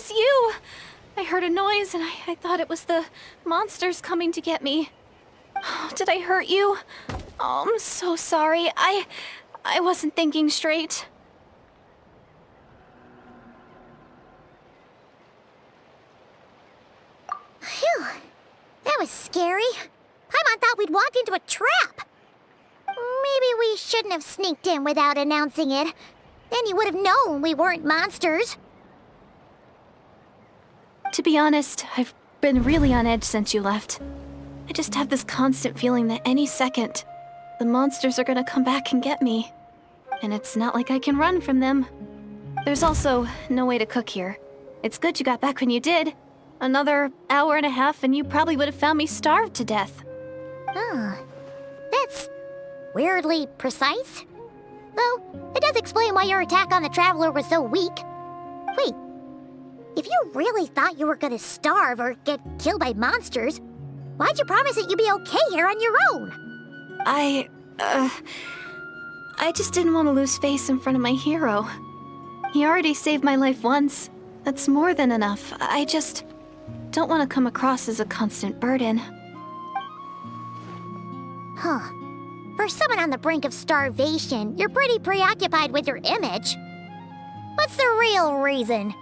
was you! I heard a noise and I thought it was the monsters coming to get me. Oh, did I hurt you? Oh, I'm so sorry. I wasn't thinking straight. Phew. That was scary. Paimon thought we'd walked into a trap. Maybe we shouldn't have sneaked in without announcing it. Then you would have known we weren't monsters. To be honest, I've been really on edge since you left. I just have this constant feeling that any second, the monsters are gonna come back and get me. And it's not like I can run from them. There's also no way to cook here. It's good you got back when you did. Another hour and a half and you probably would have found me starved to death. Oh, that's weirdly precise. Though, it does explain why your attack on the Traveler was so weak. Wait, if you really thought you were gonna starve or get killed by monsters, why'd you promise that you'd be okay here on your own? I just didn't want to lose face in front of my hero. He already saved my life once. That's more than enough. I just don't want to come across as a constant burden. Huh. For someone on the brink of starvation, you're pretty preoccupied with your image. What's the real reason?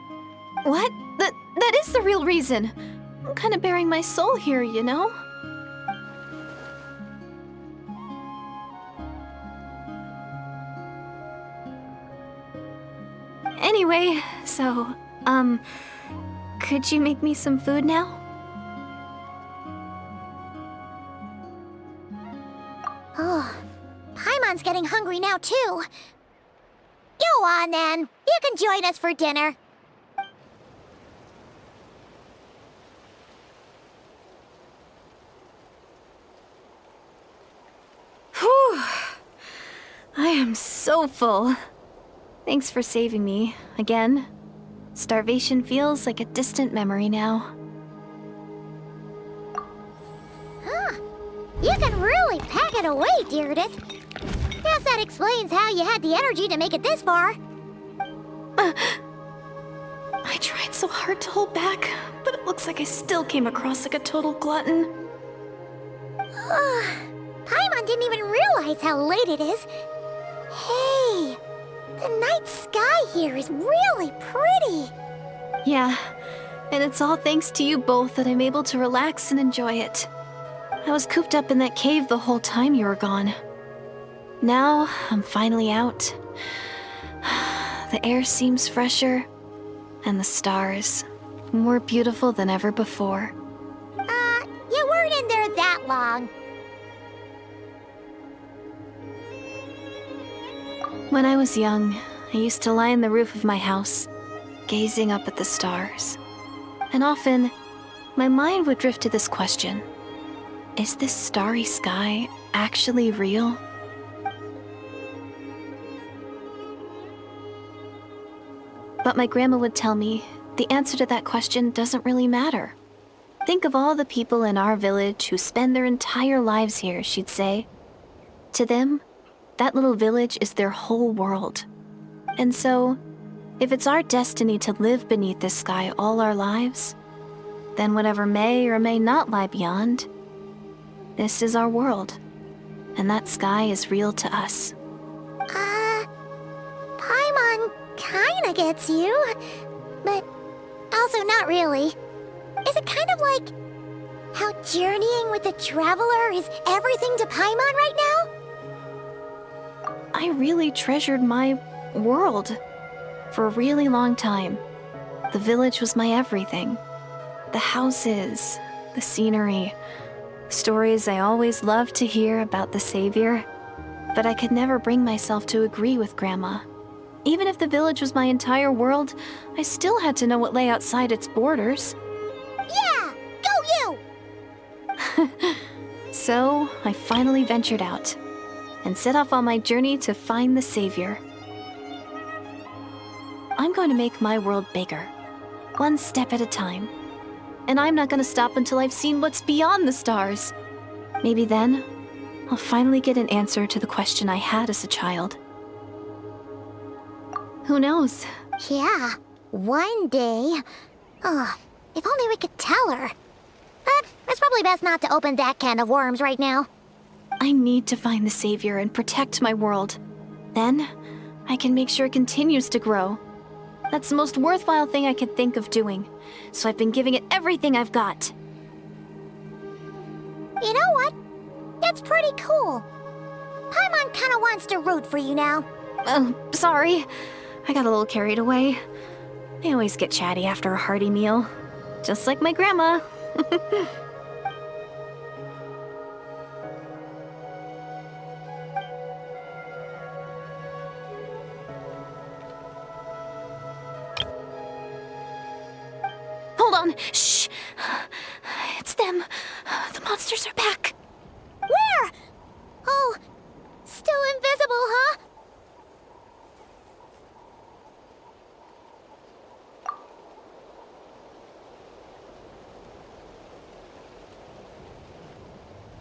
What? That is the real reason. I'm kind of bearing my soul here, you know? Anyway, so, could you make me some food now? Oh, Paimon's getting hungry now, too. Go on, then. You can join us for dinner. Whew. I am so full. Thanks for saving me, again. Starvation feels like a distant memory now. Huh. You can really pack it away, Deirdith. Guess that explains how you had the energy to make it this far. I tried so hard to hold back, but it looks like I still came across like a total glutton. Paimon didn't even realize how late it is. Hey, the night sky here is really pretty. Yeah, and it's all thanks to you both that I'm able to relax and enjoy it. I was cooped up in that cave the whole time you were gone. Now, I'm finally out. The air seems fresher, and the stars more beautiful than ever before. You weren't in there that long. When I was young, I used to lie on the roof of my house, gazing up at the stars. And often, my mind would drift to this question. Is this starry sky actually real? But my grandma would tell me the answer to that question doesn't really matter. Think of all the people in our village who spend their entire lives here, she'd say. To them, that little village is their whole world. And so, if it's our destiny to live beneath this sky all our lives, then whatever may or may not lie beyond, this is our world, and that sky is real to us. Paimon kinda gets you, but also not really. Is it kind of like how journeying with the Traveler is everything to Paimon right now? I really treasured my world for a really long time. The village was my everything. The houses, the scenery, stories I always loved to hear about the Savior. But I could never bring myself to agree with Grandma. Even if the village was my entire world, I still had to know what lay outside its borders. Yeah! Go you! So, I finally ventured out and set off on my journey to find the Savior. I'm going to make my world bigger, one step at a time. And I'm not going to stop until I've seen what's beyond the stars. Maybe then, I'll finally get an answer to the question I had as a child. Who knows? Yeah, One day... if only we could tell her. But it's probably best not to open that can of worms right now. I need to find the Savior and protect my world. Then, I can make sure it continues to grow. That's the most worthwhile thing I could think of doing, so I've been giving it everything I've got. You know what? That's pretty cool. Paimon kinda wants to root for you now. Oh, sorry. I got a little carried away. I always get chatty after a hearty meal. Just like my grandma. Hold on. Shh. It's them. The monsters are back. Where? Oh, still invisible, huh?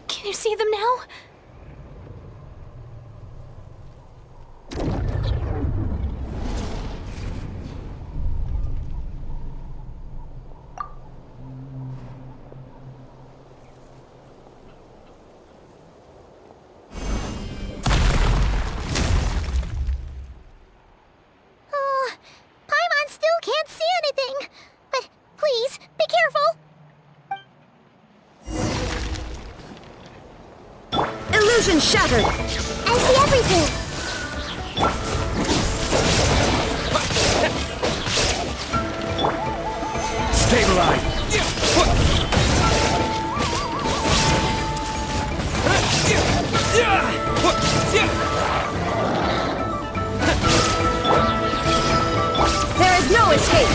Can you see them now? Paimon still can't see anything. But please, be careful. Illusion shattered! I see everything. Stabilize! There is no escape!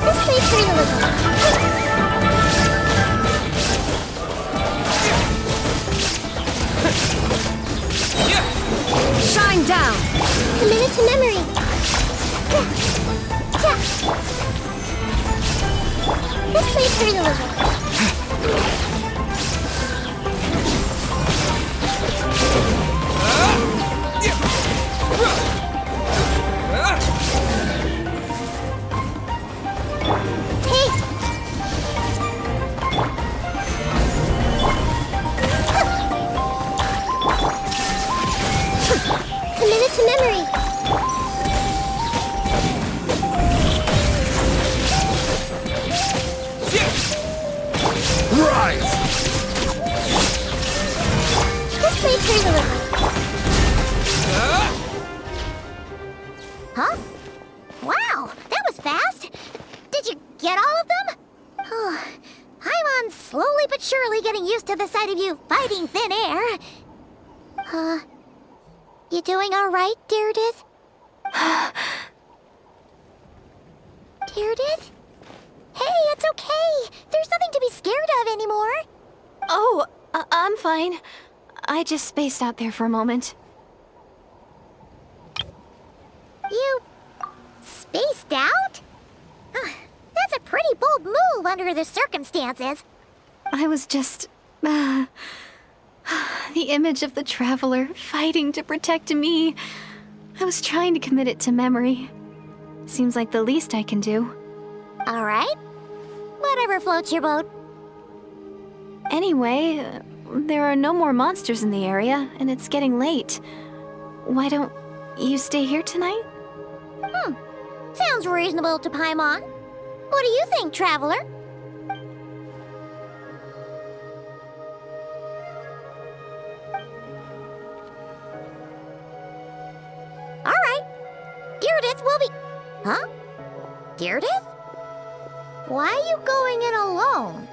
This plays realism. Shine down! Commit it to memory. This plays realism. Commit it to memory. Rise! This plays realism. Huh? Wow, that was fast. Did you get all of them? Oh, Paimon's slowly but surely getting used to the sight of you fighting thin air. You doing all right, Deirdith? Deirdith? Hey, it's okay. There's nothing to be scared of anymore. Oh, I'm fine. I just spaced out there for a moment. You... spaced out? That's a pretty bold move under the circumstances. I was just... the image of the traveler fighting to protect me. I was trying to commit it to memory. Seems like the least I can do. All right. Whatever floats your boat. Anyway, there are no more monsters in the area, and it's getting late. Why don't you stay here tonight? Sounds reasonable to Paimon. What do you think, traveler? All right. Deirdith will be... Huh? Deirdith? Why are you going in alone?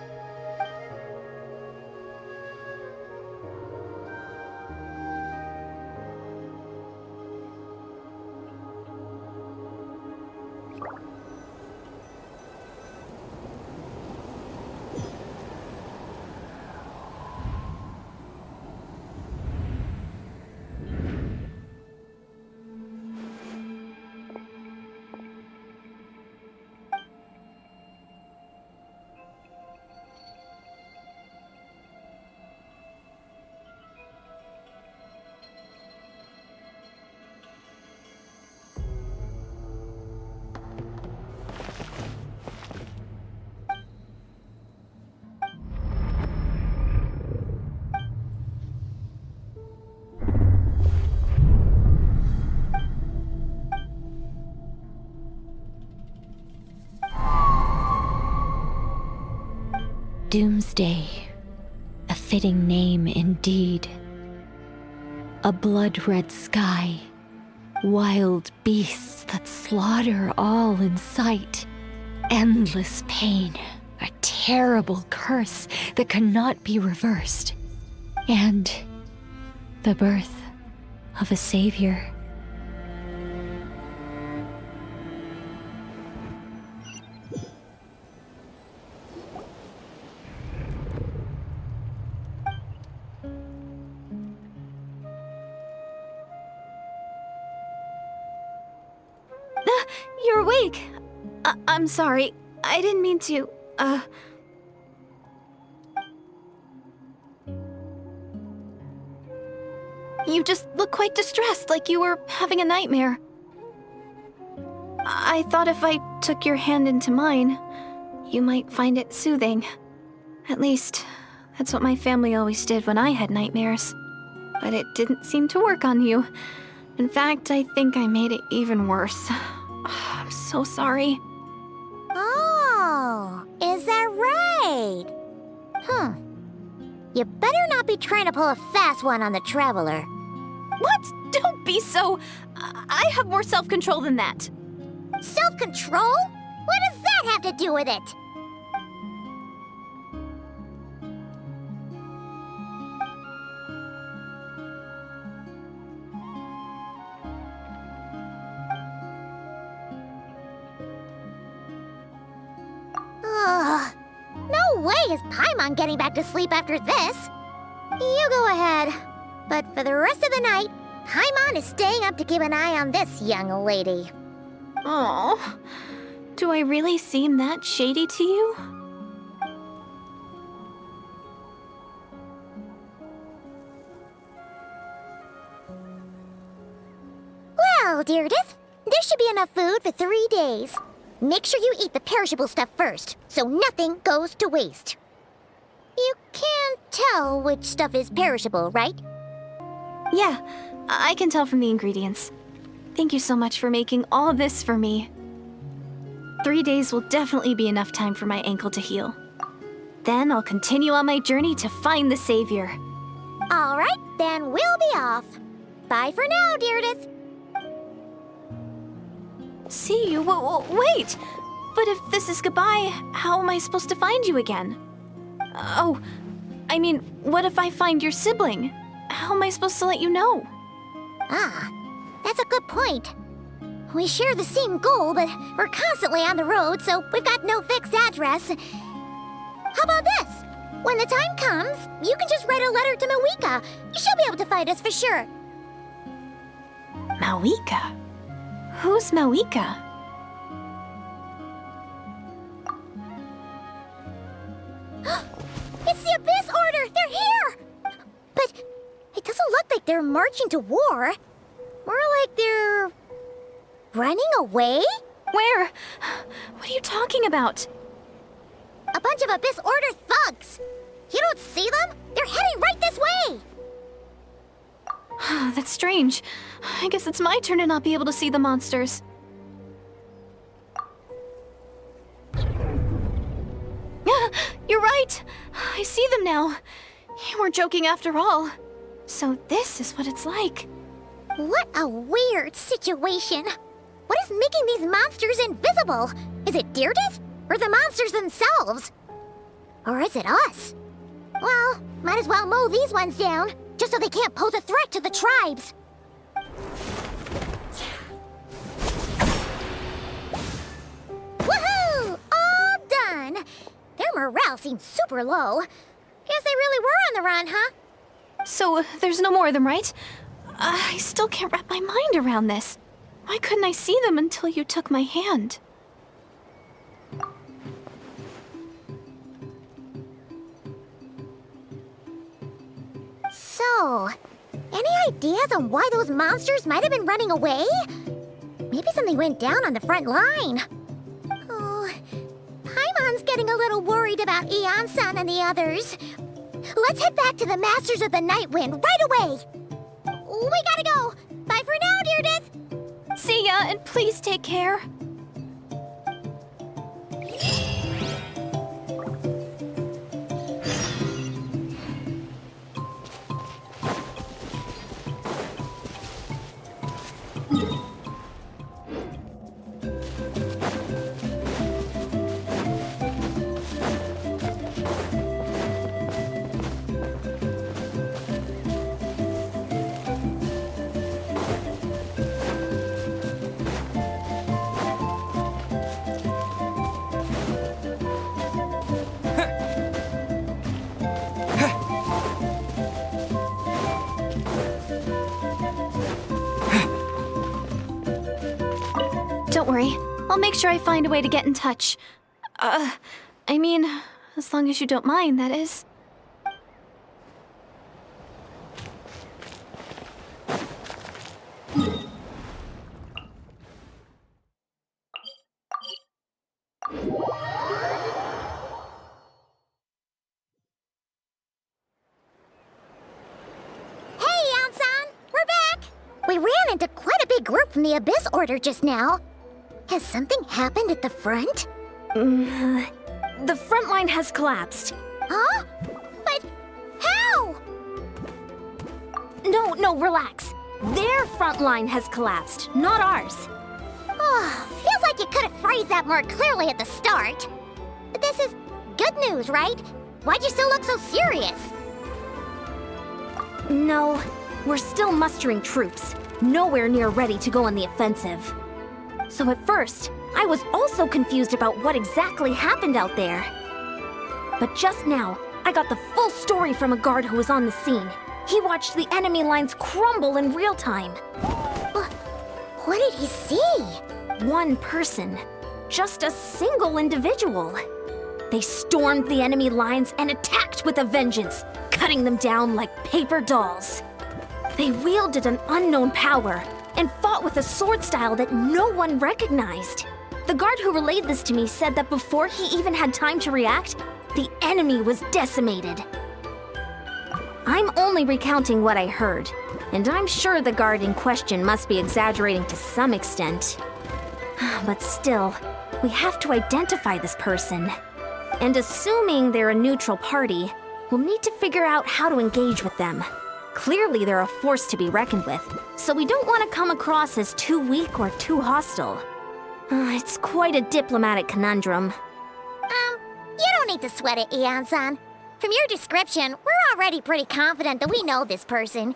Doomsday. A fitting name indeed. A blood-red sky. Wild beasts that slaughter all in sight. Endless pain. A terrible curse that cannot be reversed. And the birth of a savior. You're awake. I'm sorry. I didn't mean to, You just look quite distressed, like you were having a nightmare. I thought if I took your hand into mine, you might find it soothing. At least, that's what my family always did when I had nightmares. But it didn't seem to work on you. In fact, I think I made it even worse. I'm so sorry. Oh, is that right? You better not be trying to pull a fast one on the Traveler. What? Don't be so... I have more self-control than that. Self-control? What does that have to do with it? No way is Paimon getting back to sleep after this. You go ahead. But for the rest of the night, Paimon is staying up to keep an eye on this young lady. Oh, do I really seem that shady to you? Well, Deirdith, there should be enough food for 3 days. Make sure you eat the perishable stuff first, so nothing goes to waste. You can't tell which stuff is perishable, right? Yeah, I can tell from the ingredients. Thank you so much for making all this for me. 3 days will definitely be enough time for my ankle to heal. Then I'll continue on my journey to find the Savior. All right, then we'll be off. Bye for now, Deirdith. See you? Wait! But if this is goodbye, how am I supposed to find you again? Oh, I mean, what if I find your sibling? How am I supposed to let you know? Ah, that's a good point. We share the same goal, but we're constantly on the road, so we've got no fixed address. How about this? When the time comes, you can just write a letter to Mawika. She'll be able to find us for sure. Mawika? Who's Mawika? It's the Abyss Order! They're here! But it doesn't look like they're marching to war. More like they're... running away? Where? What are you talking about? A bunch of Abyss Order thugs! You don't see them? They're heading right this way! That's strange. I guess it's my turn to not be able to see the monsters. You're right! I see them now. You weren't joking after all. So this is what it's like. What a weird situation. What is making these monsters invisible? Is it Deirdith? Or the monsters themselves? Or is it us? Well, might as well mow these ones down, just so they can't pose a threat to the tribes. Woohoo! All done! Their morale seems super low. Guess they really were on the run, huh? So, there's no more of them, right? I still can't wrap my mind around this. Why couldn't I see them until you took my hand? So, any ideas on why those monsters might have been running away? Maybe something went down on the front line. Oh, Paimon's getting a little worried about Eon-san and the others. Let's head back to the Masters of the Night Wind right away. We gotta go. Bye for now, Deirdith. See ya, and please take care. Don't worry. I'll make sure I find a way to get in touch. I mean, as long as you don't mind, that is. We ran into quite a big group from the Abyss Order just now. Has something happened at the front? The front line has collapsed. Huh? But how? No, relax. Their front line has collapsed, not ours. Oh, feels like you could have phrased that more clearly at the start. But this is good news, right? Why'd you still look so serious? No, we're still mustering troops, nowhere near ready to go on the offensive. So at first, I was also confused about what exactly happened out there. But just now, I got the full story from a guard who was on the scene. He watched the enemy lines crumble in real time. What did he see? One person. Just a single individual. They stormed the enemy lines and attacked with a vengeance, cutting them down like paper dolls. They wielded an unknown power and fought with a sword style that no one recognized. The guard who relayed this to me said that before he even had time to react, the enemy was decimated. I'm only recounting what I heard, and I'm sure the guard in question must be exaggerating to some extent. But still, we have to identify this person. And assuming they're a neutral party, we'll need to figure out how to engage with them. Clearly, they're a force to be reckoned with, so we don't want to come across as too weak or too hostile. It's quite a diplomatic conundrum. You don't need to sweat it, Ian-san. From your description, we're already pretty confident that we know this person.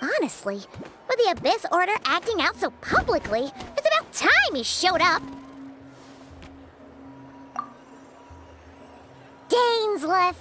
Honestly, with the Abyss Order acting out so publicly, it's about time he showed up. Dainsleif.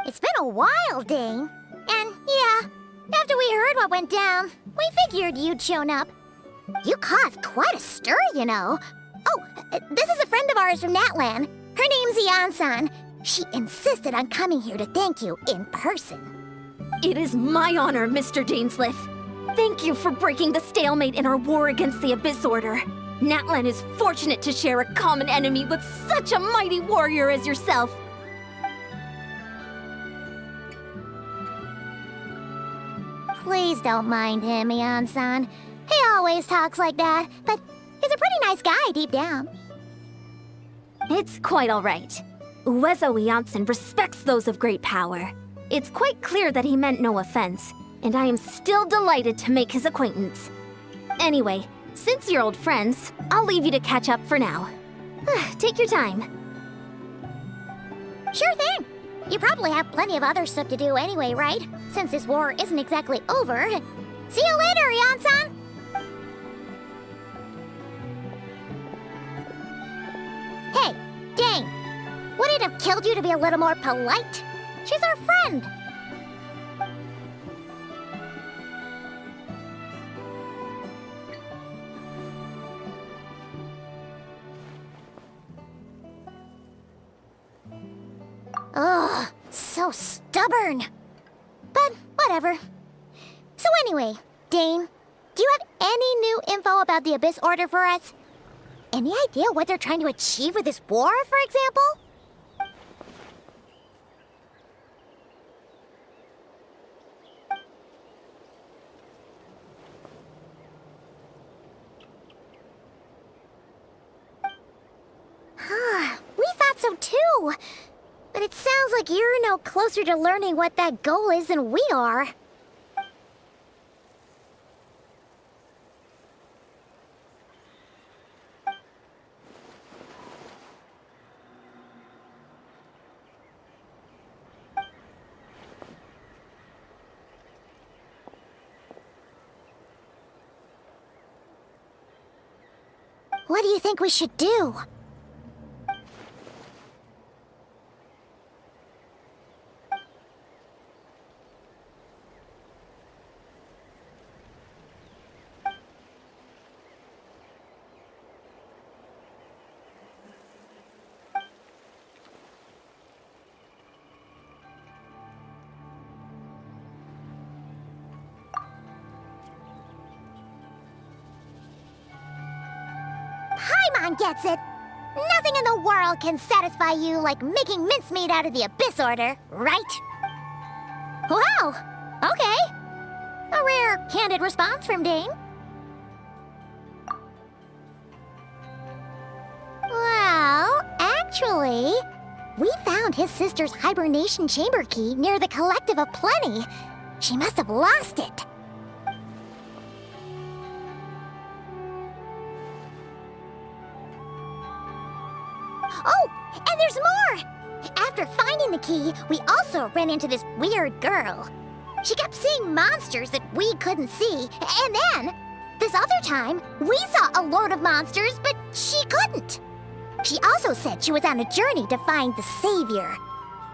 It's been a while, Dane. And yeah, after we heard what went down, we figured you'd shown up. You caused quite a stir, you know. Oh, this is a friend of ours from Natlan. Her name's Ian-san. She insisted on coming here to thank you in person. It is my honor, Mr. Dainsleif. Thank you for breaking the stalemate in our war against the Abyss Order. Natlan is fortunate to share a common enemy with such a mighty warrior as yourself. Please don't mind him, Ian-san. He always talks like that, but he's a pretty nice guy deep down. It's quite all right. Uezo Iansen respects those of great power. It's quite clear that he meant no offense, and I am still delighted to make his acquaintance. Anyway, since you're old friends, I'll leave you to catch up for now. Take your time. Sure thing. You probably have plenty of other stuff to do anyway, right? Since this war isn't exactly over. See you later, Ian-san! Hey, Dane! Would it have killed you to be a little more polite? She's our friend! Ugh, so stubborn. But whatever. So anyway, Dane, do you have any new info about the Abyss Order for us? Any idea what they're trying to achieve with this war, for example? We've like you're no closer to learning what that goal is than we are. What do you think we should do? Paimon gets it. Nothing in the world can satisfy you like making mincemeat out of the Abyss Order, right? Wow, okay. A rare, candid response from Dane. Well, actually, we found his sister's hibernation chamber key near the Collective of Plenty. She must have lost it. Oh, and there's more! After finding the key, we also ran into this weird girl. She kept seeing monsters that we couldn't see, and then, this other time, we saw a load of monsters, but she couldn't. She also said she was on a journey to find the Savior.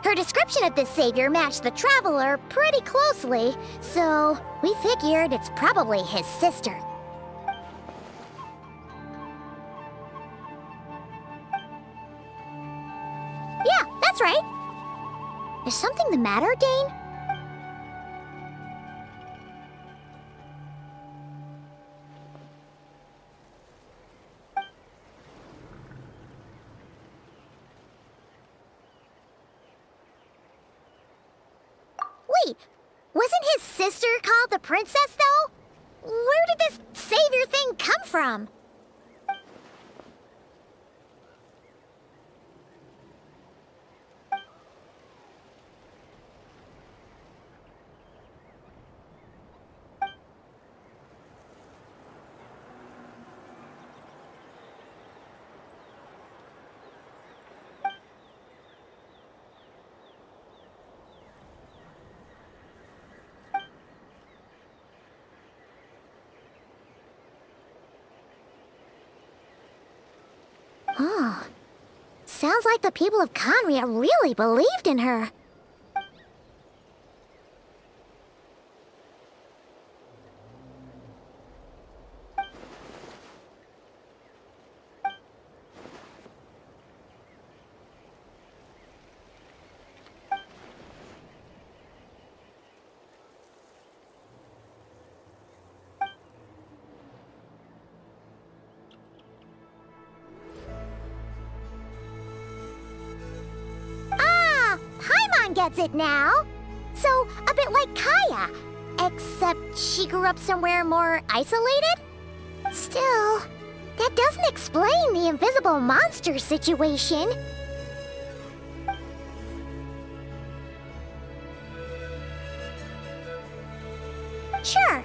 Her description of this Savior matched the Traveler pretty closely, so we figured it's probably his sister. Yeah, that's right. Is something the matter, Dane? Wait, wasn't his sister called the Princess, though? Where did this Savior thing come from? Oh, sounds like the people of Conria really believed in her. Gets it now. So, a bit like Kaya, except she grew up somewhere more isolated? Still, that doesn't explain the invisible monster situation. Sure.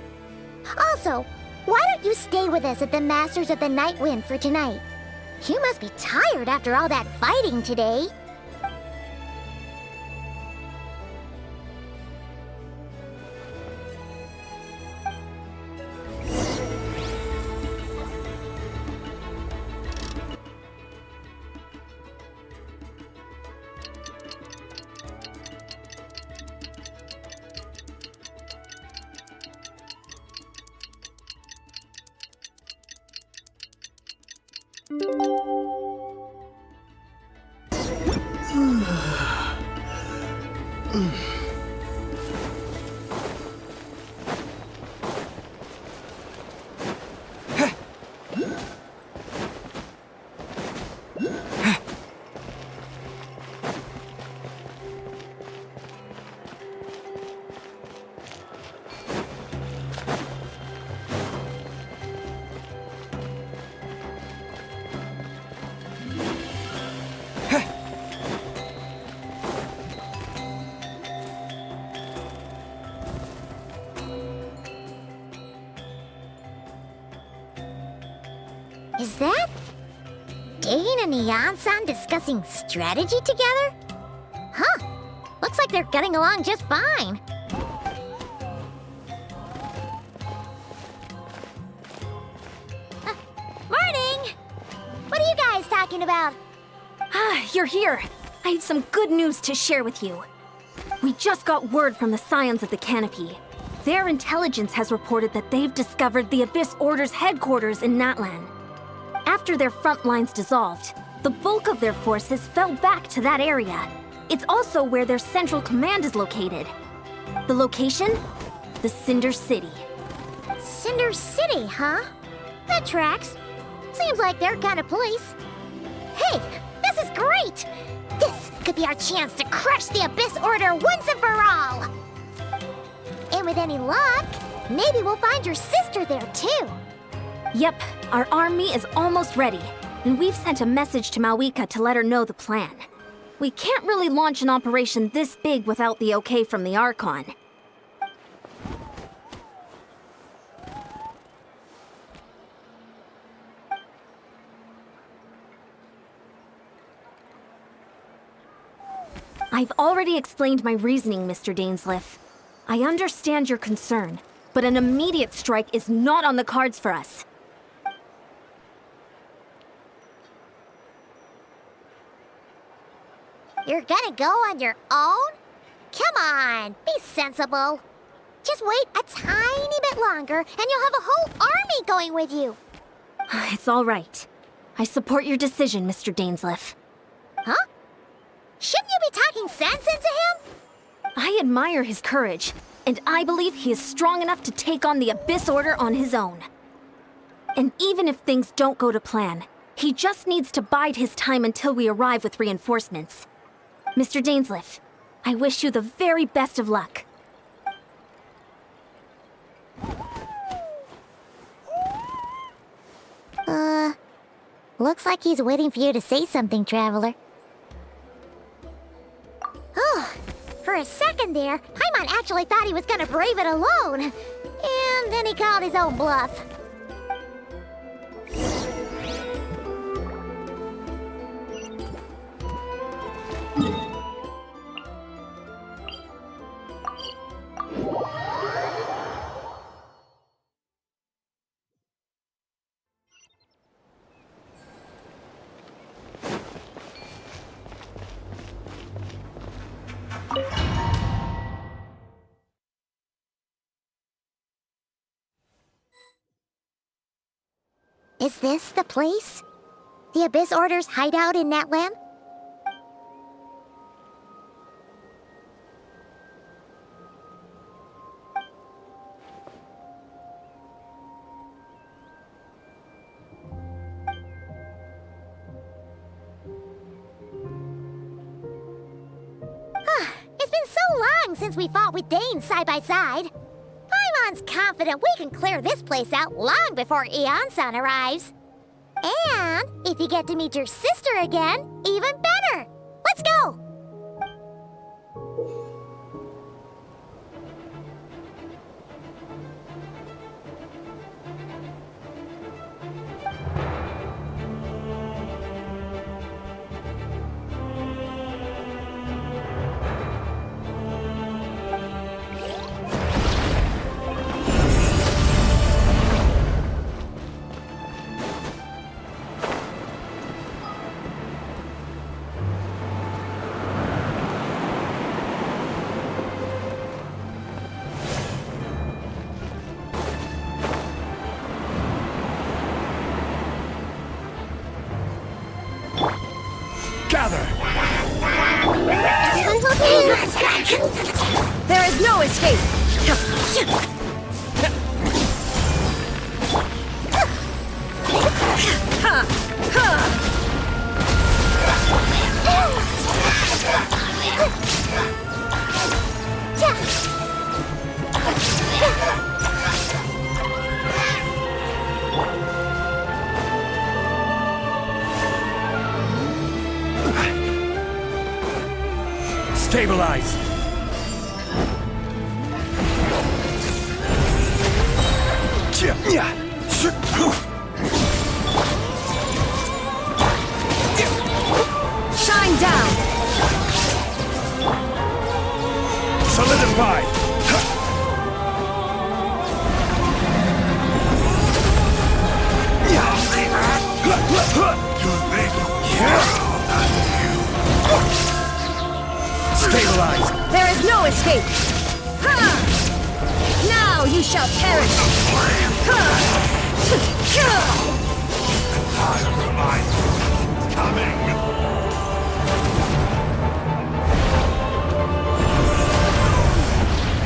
Also, why don't you stay with us at the Masters of the Night Wind for tonight? You must be tired after all that fighting today. Is that Dane and Eon-san discussing strategy together? Huh. Looks like they're getting along just fine. Morning! What are you guys talking about? Ah, you're here. I have some good news to share with you. We just got word from the Scions of the Canopy. Their intelligence has reported that they've discovered the Abyss Order's headquarters in Natlan. After their front lines dissolved, the bulk of their forces fell back to that area. It's also where their central command is located. The location? The Cinder City. Cinder City, huh? That tracks. Seems like their kind of place. Hey, this is great! This could be our chance to crush the Abyss Order once and for all! And with any luck, maybe we'll find your sister there too. Yep, our army is almost ready, and we've sent a message to Mawika to let her know the plan. We can't really launch an operation this big without the okay from the Archon. I've already explained my reasoning, Mr. Dainsleif. I understand your concern, but an immediate strike is not on the cards for us. You're gonna go on your own? Come on, be sensible. Just wait a tiny bit longer and you'll have a whole army going with you. It's all right. I support your decision, Mr. Dainsleif. Huh? Shouldn't you be talking sense into him? I admire his courage, and I believe he is strong enough to take on the Abyss Order on his own. And even if things don't go to plan, he just needs to bide his time until we arrive with reinforcements. Mr. Dainsleif, I wish you the very best of luck. Looks like he's waiting for you to say something, Traveler. Oh, for a second there, Paimon actually thought he was gonna brave it alone. And then he called his own bluff. Is this the place? The Abyss Order's hideout in Natlan? It's been so long since we fought with Dane side by side. Paimon's confident we can clear this place out long before Eon-san arrives. And if you get to meet your sister again, even better! Let's go! There is no escape! Stabilize! escape! Ha! Now you shall perish!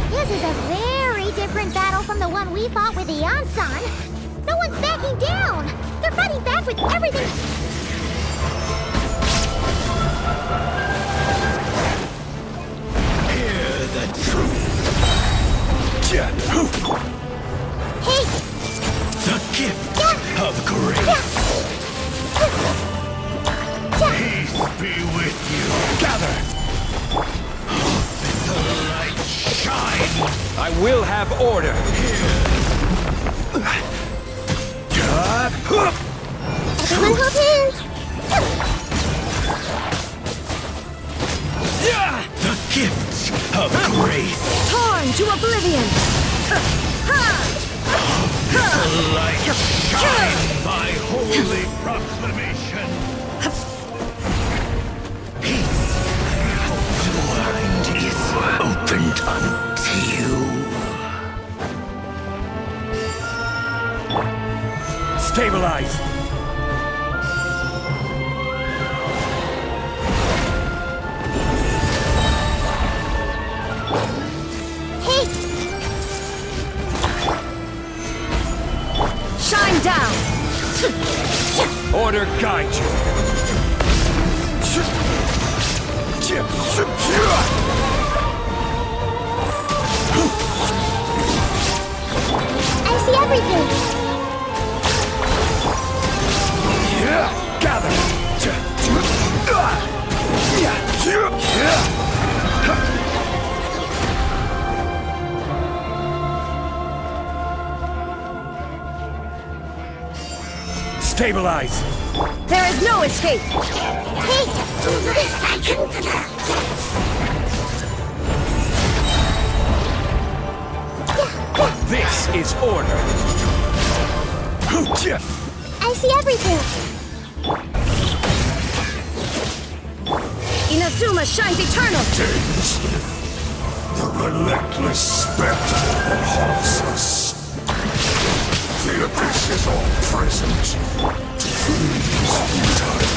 This is a very different battle from the one we fought with the Ansan. No one's backing down! They're fighting back with everything! Hear the truth. Hey! The gift of grace. Peace be with you. Gather! The light shine. I will have order. Everyone hold hands! The gift of grace. Torn to oblivion! The light shine by holy proclamation. Peace is opened unto you. Stabilize! Hey! Shine down! Order guide you! I see everything! Gather! Stabilize! There is no escape! Hey! This is order! I see everything! Inazuma shines eternal! The relentless spectre that haunts us. The abyss is all present. Please futile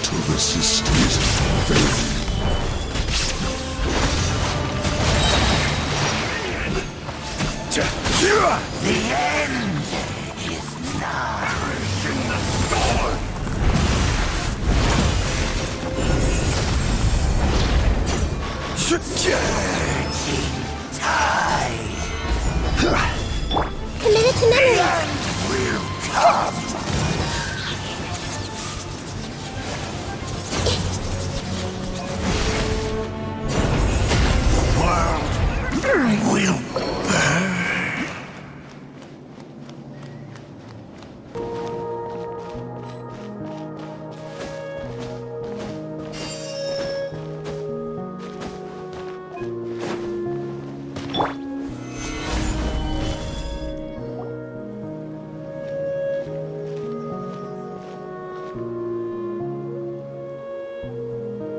to resist his fate. The end is nigh. In the dawn. Committed to memory! Will come. Will burn.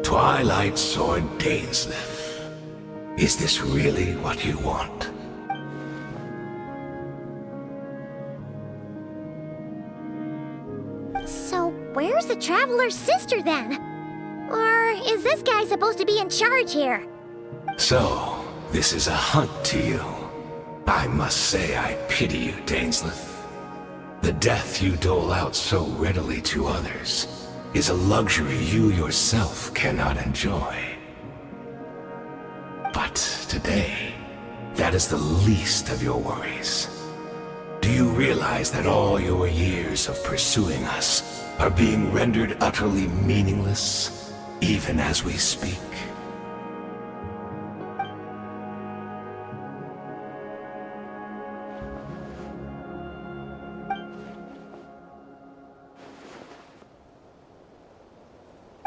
Twilight Sword Dainsleif. Is this really what you want? So, where's the Traveler's sister then? Or is this guy supposed to be in charge here? So, this is a hunt to you. I must say I pity you, Dainsleif. The death you dole out so readily to others is a luxury you yourself cannot enjoy. But today, that is the least of your worries. Do you realize that all your years of pursuing us are being rendered utterly meaningless, even as we speak?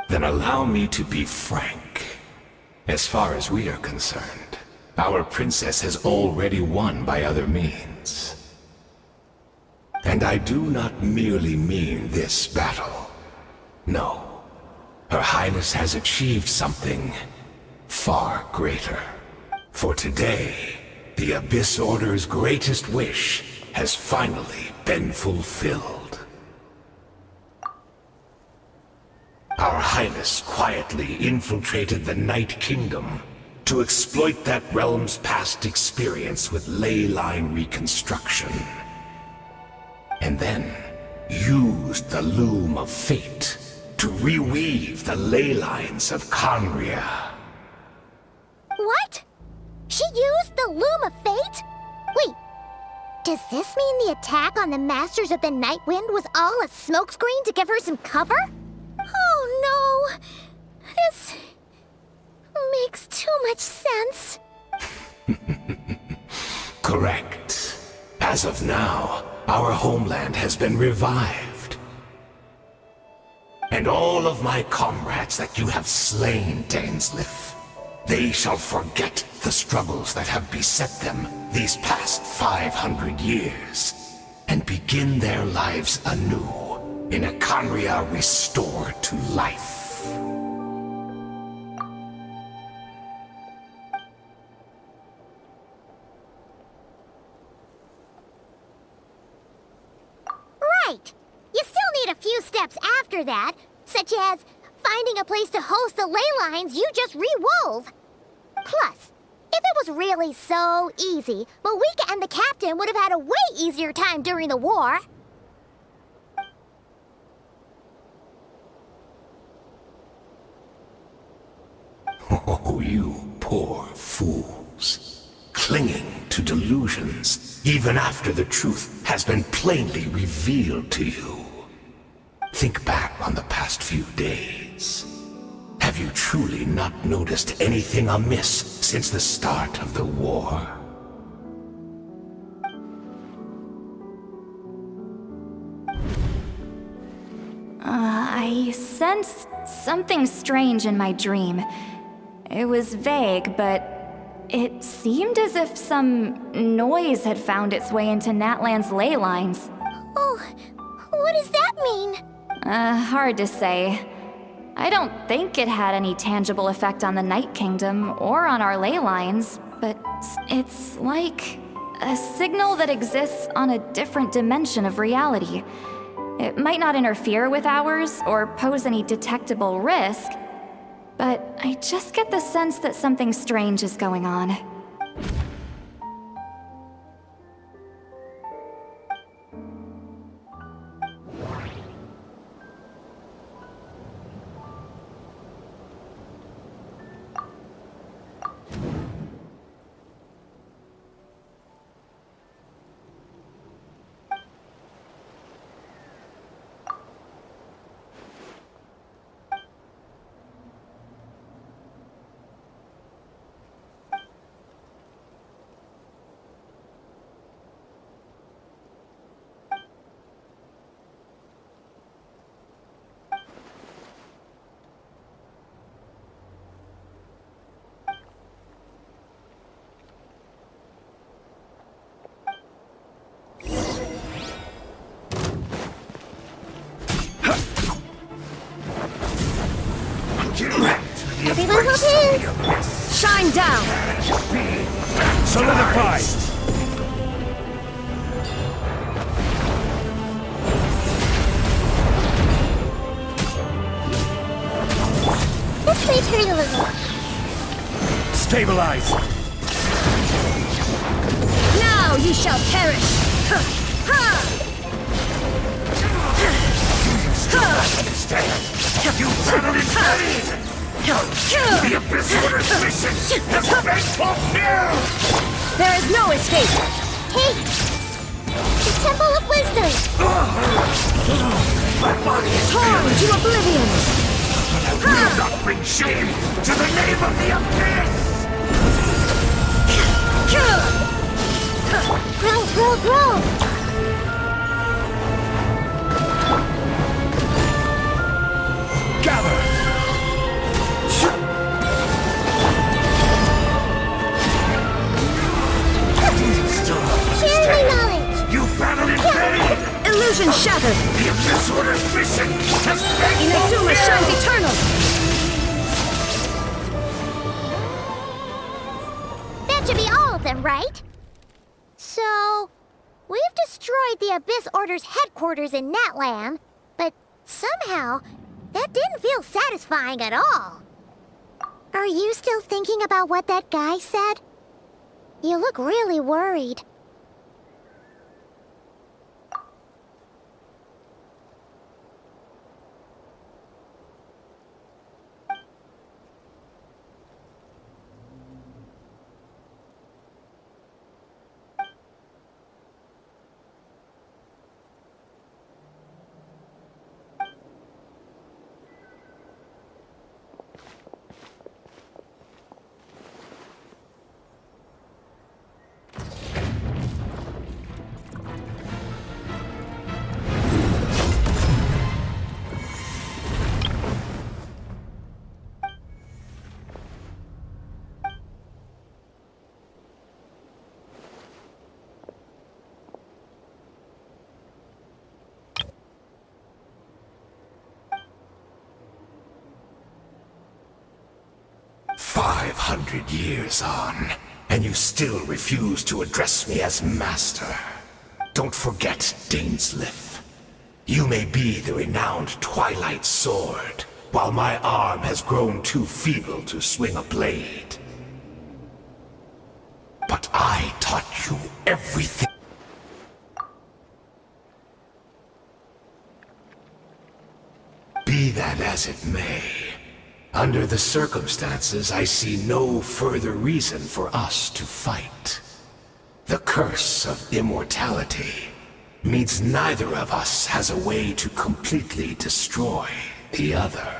Then allow me to be frank. As far as we are concerned, our princess has already won by other means. And I do not merely mean this battle. No. Her Highness has achieved something far greater. For today, the Abyss Order's greatest wish has finally been fulfilled. Our Highness quietly infiltrated the Night Kingdom to exploit that realm's past experience with ley line reconstruction. And then used the Loom of Fate to reweave the ley lines of Conria. What? She used the Loom of Fate? Wait, does this mean the attack on the Masters of the Night Wind was all a smokescreen to give her some cover? Oh no! This makes too much sense. Correct. As of now, our homeland has been revived. And all of my comrades that you have slain, Dainsleif, they shall forget the struggles that have beset them these past 500 years, and begin their lives anew in a Conria restored to life. Right! You still need a few steps after that, such as finding a place to host the ley lines you just re-wove. Plus, if it was really so easy, Moeka and the captain would have had a way easier time during the war. Oh, you poor fools. Clinging to delusions, even after the truth has been plainly revealed to you. Think back on the past few days. Have you truly not noticed anything amiss since the start of the war? I sensed something strange in my dream. It was vague, but it seemed as if some noise had found its way into Natlan's ley lines. Oh, what does that mean? Hard to say. I don't think it had any tangible effect on the Night Kingdom or on our ley lines, but it's like a signal that exists on a different dimension of reality. It might not interfere with ours or pose any detectable risk, but I just get the sense that something strange is going on. Everyone hold hands! Shine down! Solidified! This may hurt a little. Stabilize! Now you shall perish! You battled in vain! The Abyss Order's mission has been fulfilled! There is no escape! Hey! The Temple of Wisdom! My body is Torn failing, to oblivion! but I will not bring shame to the name of the Abyss! Grow, grow, grow! Gather! Share my knowledge! You battled in vain! Illusion shattered! The Abyss Order's mission has been Inazuma shines eternal! of them, right? So, we've destroyed the Abyss Order's headquarters in Natlam, but somehow, that didn't feel satisfying at all. Are you still thinking about what that guy said? You look really worried. Years on, and you still refuse to address me as master. Don't forget, Dainsleif. You may be the renowned Twilight Sword, while my arm has grown too feeble to swing a blade. But I taught you everything. Be that as it may, under the circumstances, I see no further reason for us to fight. The curse of immortality means neither of us has a way to completely destroy the other.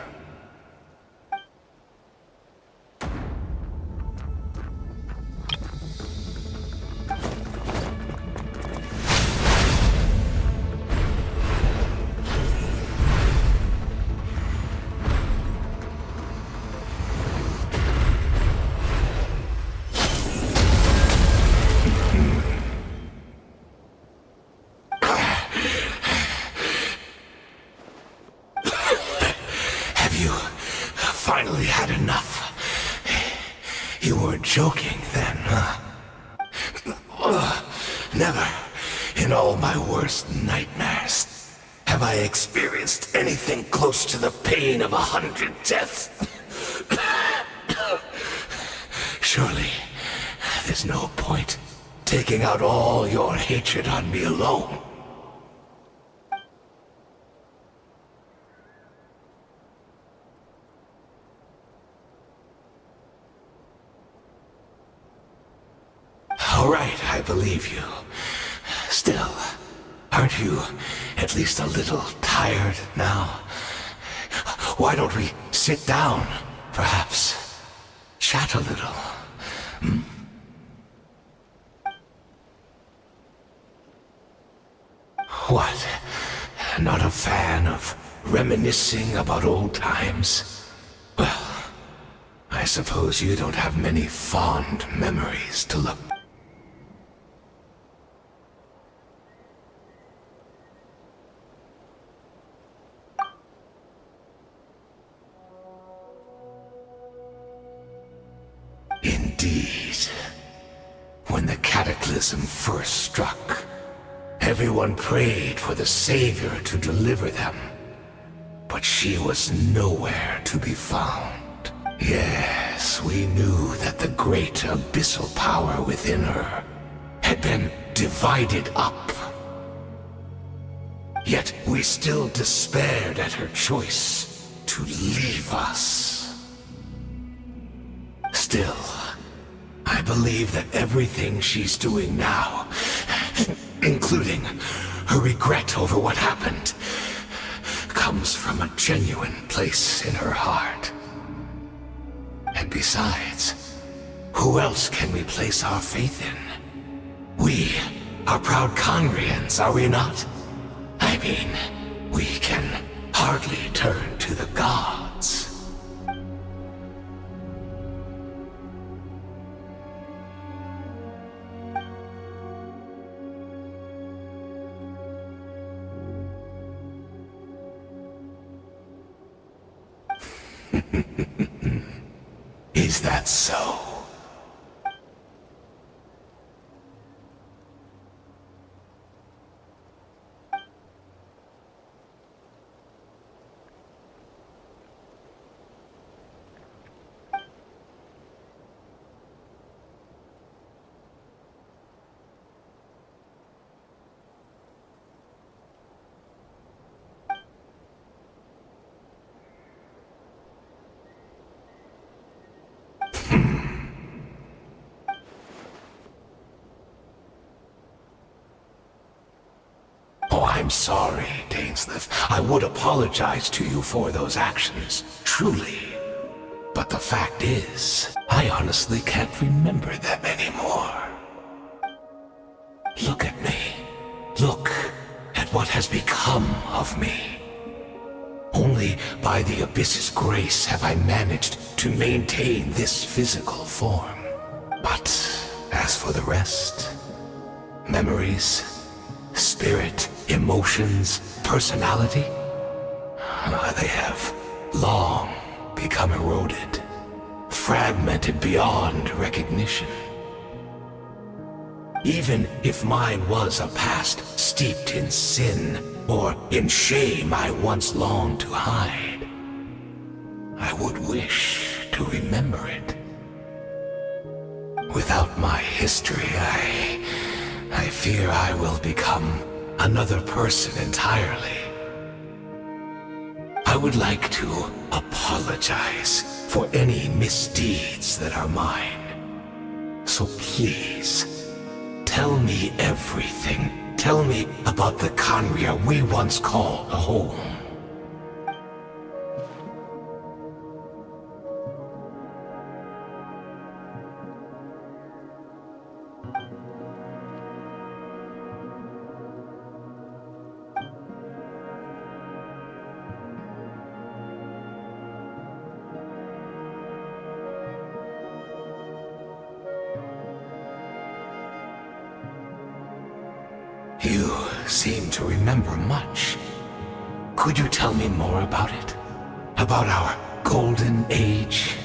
Finally had enough. You weren't joking then, huh? Never, in all my worst nightmares, have I experienced anything close to the pain of 100 deaths. Surely, there's no point taking out all your hatred on me alone. All right, I believe you. Still, aren't you at least a little tired now? Why don't we sit down, perhaps? Chat a little. What? Not a fan of reminiscing about old times? Well, I suppose you don't have many fond memories to look. Indeed. When the cataclysm first struck, everyone prayed for the Savior to deliver them. But she was nowhere to be found. Yes, we knew that the great abyssal power within her had been divided up. Yet we still despaired at her choice to leave us. Still, I believe that everything she's doing now, including her regret over what happened, comes from a genuine place in her heart. And besides, who else can we place our faith in? We are proud Conrians, are we not? I mean, we can hardly turn to the gods. Is that so? I'm sorry, Dainsleif. I would apologize to you for those actions, truly. But the fact is, I honestly can't remember them anymore. Look at me. Look at what has become of me. Only by the Abyss's grace have I managed to maintain this physical form. But as for the rest, memories, spirit, emotions, personality, they have long become eroded, fragmented beyond recognition. Even if mine was a past steeped in sin or in shame I once longed to hide, I would wish to remember it. Without my history, I fear I will become another person entirely. I would like to apologize for any misdeeds that are mine. So please, tell me everything. Tell me about the Khaenri'ah we once called home. You seem to remember much. Could you tell me more about it? About our golden age?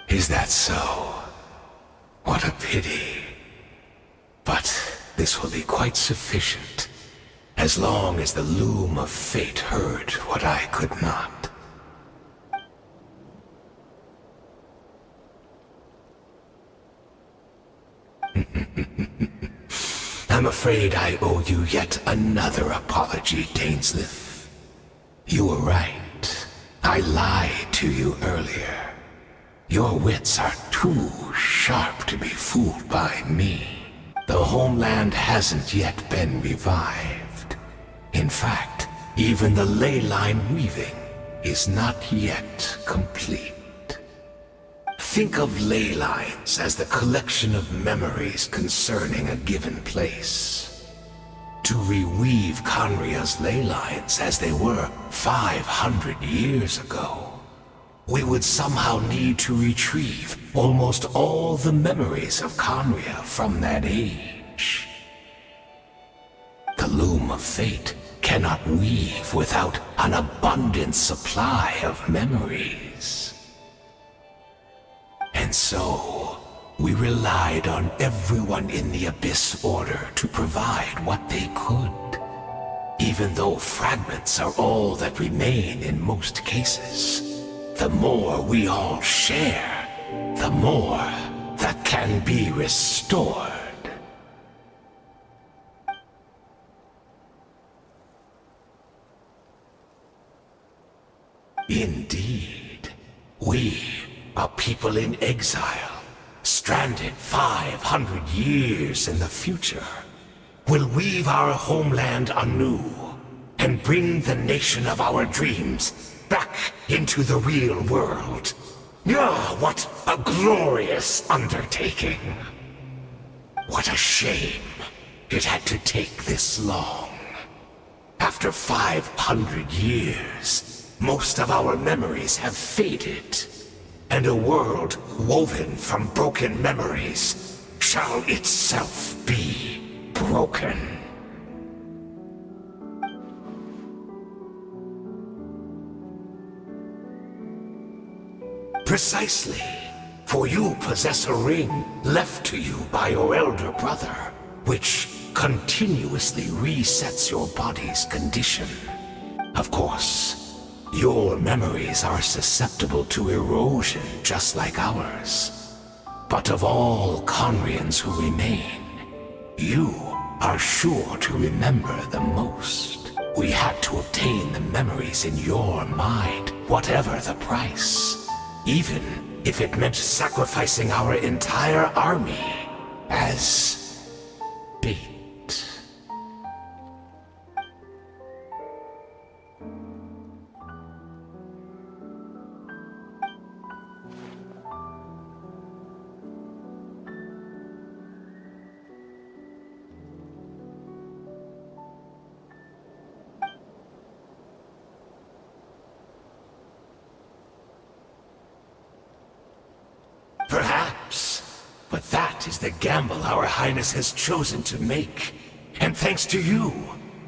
Is that so? What a pity. But this will be quite sufficient, as long as the loom of fate heard what I could not. I'm afraid I owe you yet another apology, Dainsleif. You were right. I lied to you earlier. Your wits are too sharp to be fooled by me. The homeland hasn't yet been revived. In fact, even the ley line weaving is not yet complete. Think of ley lines as the collection of memories concerning a given place. To reweave Khaenri'ah's ley lines as they were 500 years ago, we would somehow need to retrieve almost all the memories of Khaenri'ah from that age. The loom of fate cannot weave without an abundant supply of memories. And so, we relied on everyone in the Abyss Order to provide what they could. Even though fragments are all that remain in most cases, the more we all share, the more that can be restored. Indeed, we, a people in exile, stranded 500 years in the future, will weave our homeland anew and bring the nation of our dreams back into the real world. Ah, what a glorious undertaking! What a shame it had to take this long. After 500 years, most of our memories have faded, and a world woven from broken memories shall itself be broken. Precisely, for you possess a ring left to you by your elder brother, which continuously resets your body's condition. Of course, your memories are susceptible to erosion just like ours. But of all Khaenri'ahs who remain, you are sure to remember the most. We had to obtain the memories in your mind, whatever the price. Even if it meant sacrificing our entire army as bait. Perhaps, but that is the gamble our Highness has chosen to make. And thanks to you,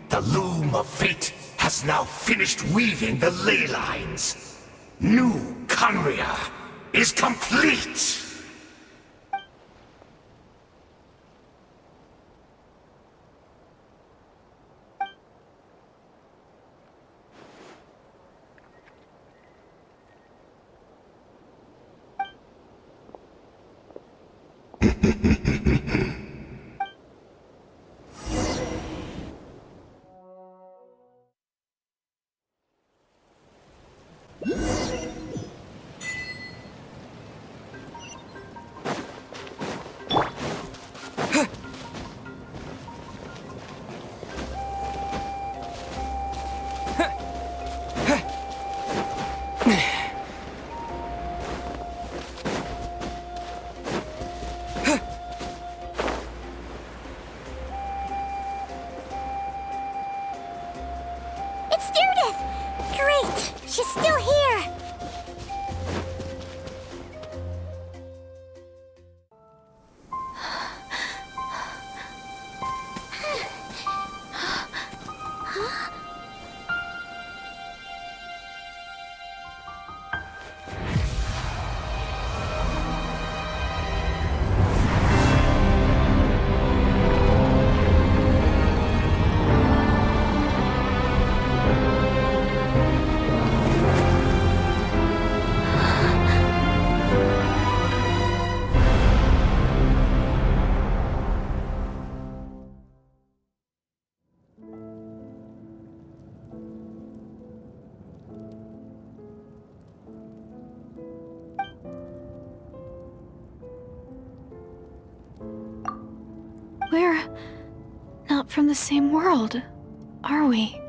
the loom of fate has now finished weaving the ley lines. New Conria is complete! She's still here! We're not from the same world, are we?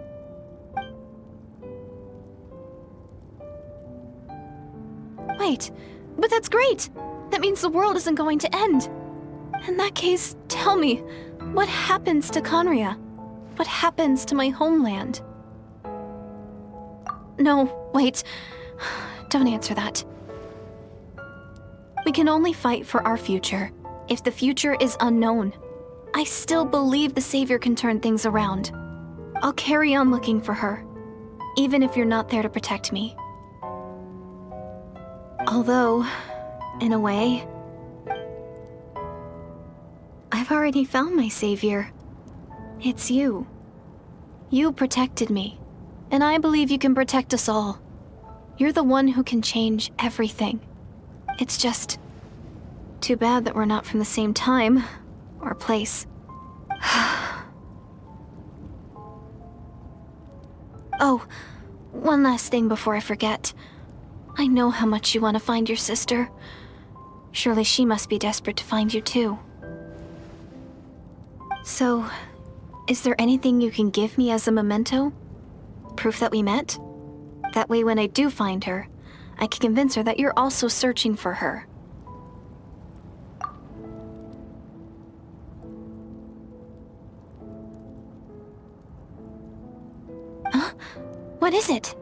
Wait, but that's great! That means the world isn't going to end. In that case, tell me, what happens to Conria? What happens to my homeland? No, wait. Don't answer that. We can only fight for our future. If the future is unknown, I still believe the Savior can turn things around. I'll carry on looking for her, even if you're not there to protect me. Although, in a way, I've already found my Savior. It's you. You protected me, and I believe you can protect us all. You're the one who can change everything. It's just too bad that we're not from the same time or place. Oh, one last thing before I forget. I know how much you want to find your sister. Surely she must be desperate to find you too. So, is there anything you can give me as a memento? Proof that we met? That way when I do find her, I can convince her that you're also searching for her. Huh? What is it?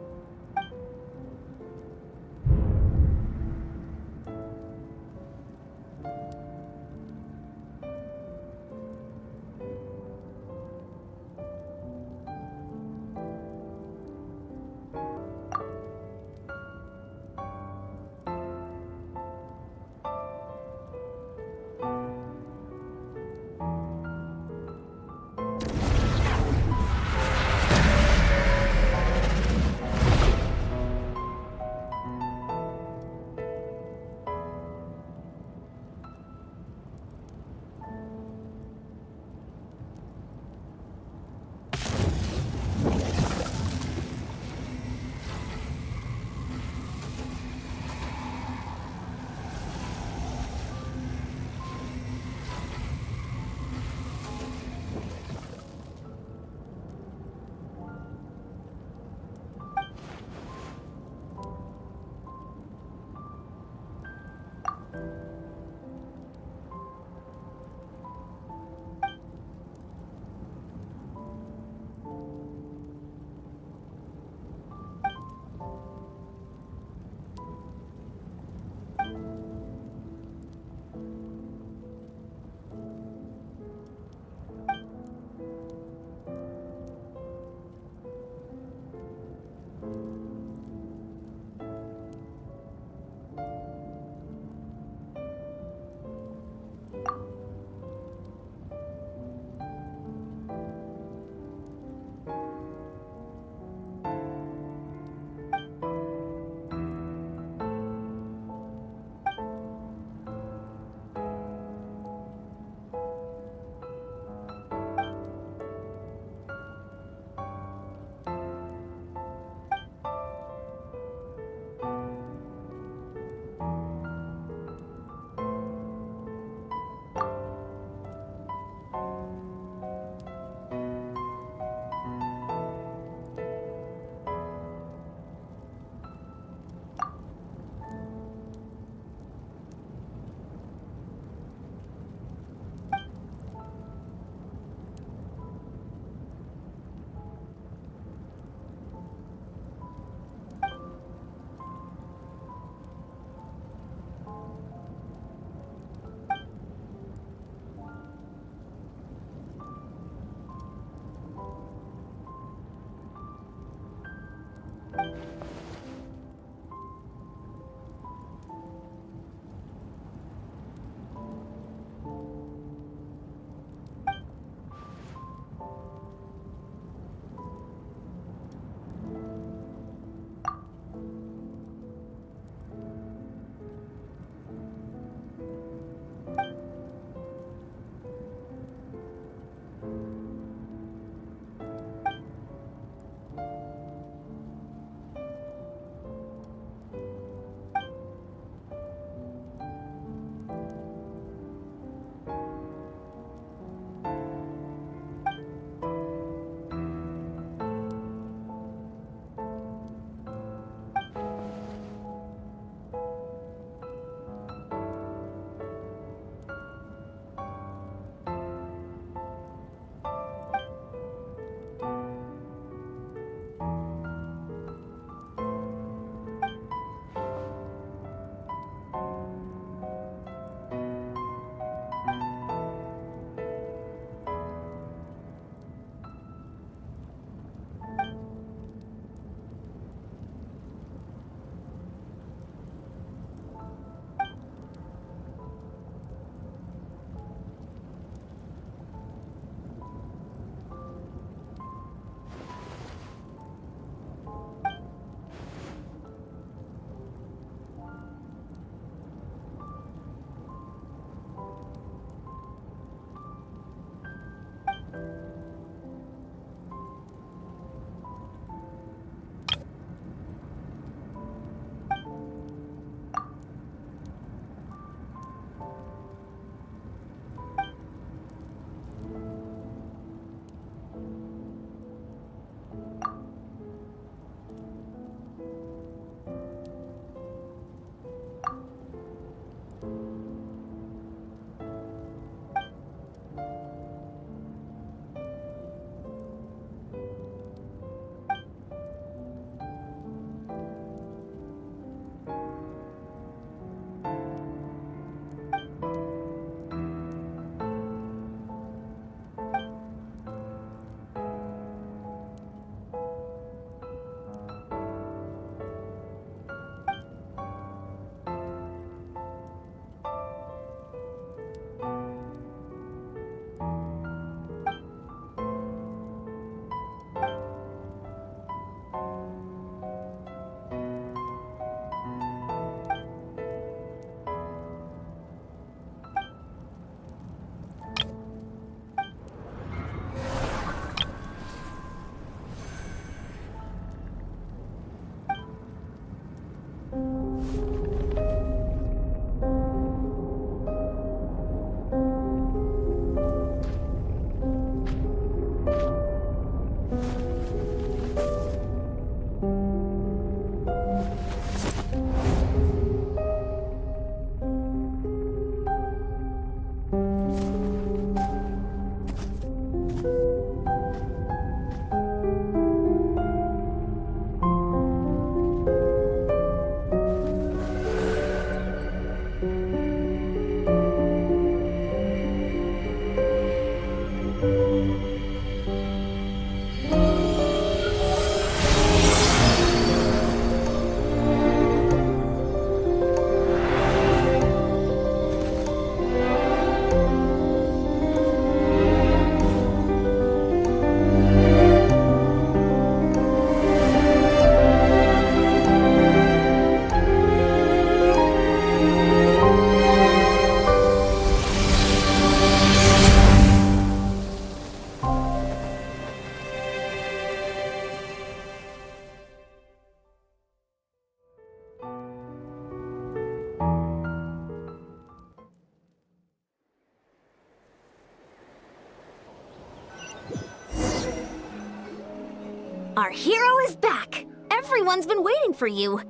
Our hero is back! Everyone's been waiting for you!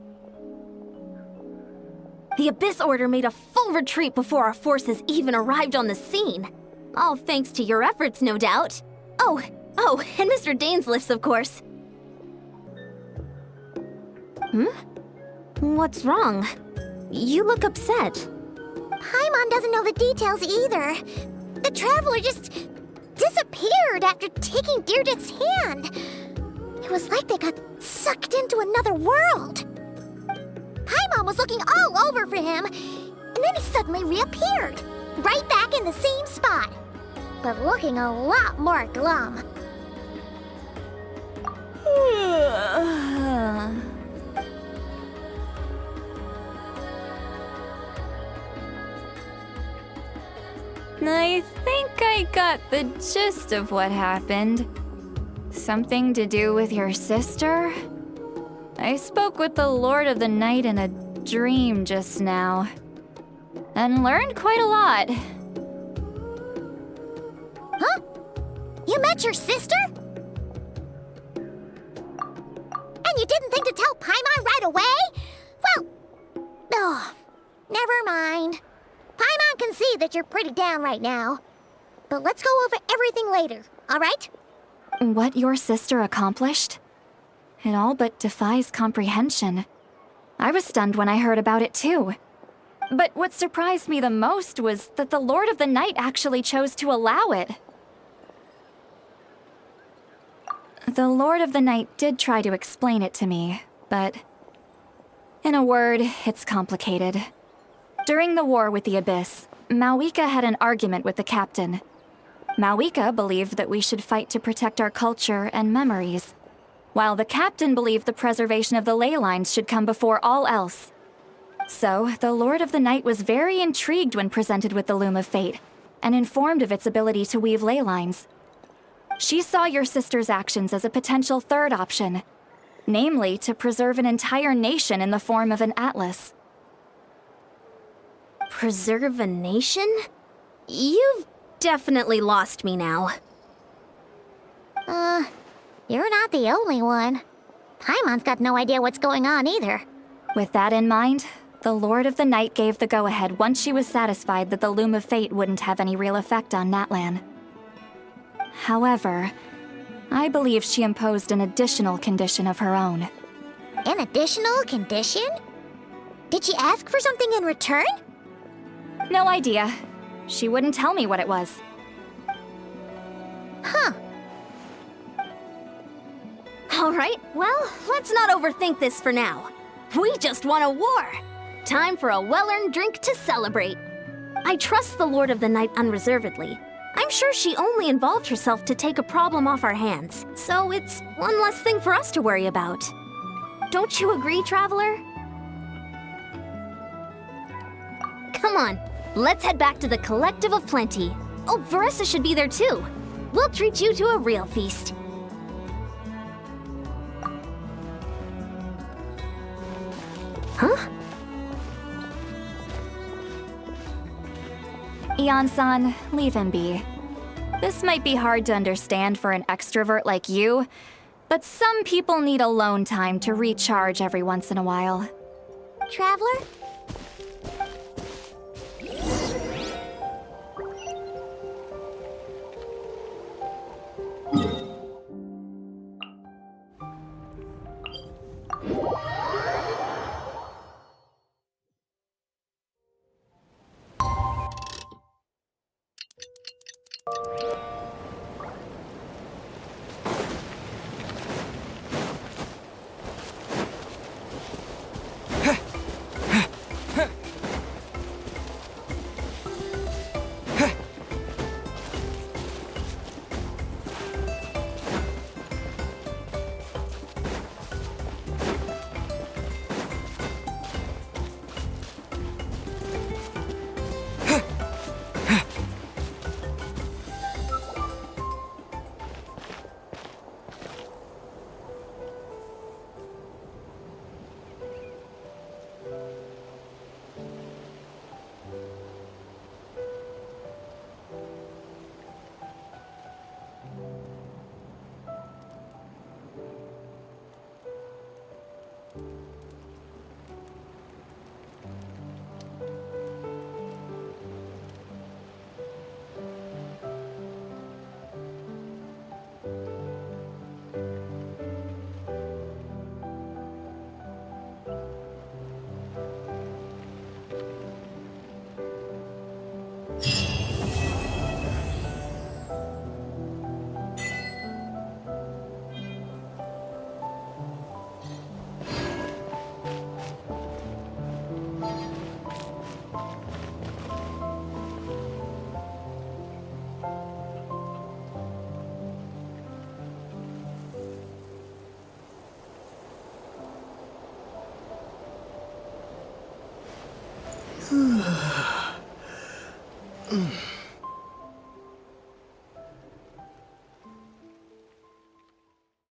The Abyss Order made a full retreat before our forces even arrived on the scene. All thanks to your efforts, no doubt. Oh, and Mr. Dainsliff's, of course. What's wrong? You look upset. Paimon doesn't know the details either. The Traveler just disappeared after taking Deirdre's hand. It was like they got sucked into another world. Paimon was looking all over for him, and then he suddenly reappeared, right back in the same spot, but looking a lot more glum. I think I got the gist of what happened. Something to do with your sister? I spoke with the Lord of the Night in a dream just now, and learned quite a lot. Huh? You met your sister? And you didn't think to tell Paimon right away? Well, never mind. Paimon can see that you're pretty down right now. But let's go over everything later, all right? What your sister accomplished? It all but defies comprehension. I was stunned when I heard about it too. But what surprised me the most was that the Lord of the Night actually chose to allow it. The Lord of the Night did try to explain it to me, but in a word, it's complicated. During the war with the Abyss, Malwika had an argument with the captain. Malwika believed that we should fight to protect our culture and memories, while the captain believed the preservation of the ley lines should come before all else. So, the Lord of the Night was very intrigued when presented with the Loom of Fate, and informed of its ability to weave ley lines. She saw your sister's actions as a potential third option, namely to preserve an entire nation in the form of an atlas. Preserve a nation? You've definitely lost me now. You're not the only one. Paimon's got no idea what's going on either. With that in mind, the Lord of the Night gave the go-ahead once she was satisfied that the Loom of Fate wouldn't have any real effect on Natlan. However, I believe she imposed an additional condition of her own. An additional condition? Did she ask for something in return? No idea. She wouldn't tell me what it was. Huh. Alright, well, let's not overthink this for now. We just won a war! Time for a well-earned drink to celebrate. I trust the Lord of the Night unreservedly. I'm sure she only involved herself to take a problem off our hands, so it's one less thing for us to worry about. Don't you agree, Traveler? Come on, let's head back to the Collective of Plenty. Oh, Verissa should be there too. We'll treat you to a real feast. Huh? Ian-san, leave him be. This might be hard to understand for an extrovert like you, but some people need alone time to recharge every once in a while. Traveler?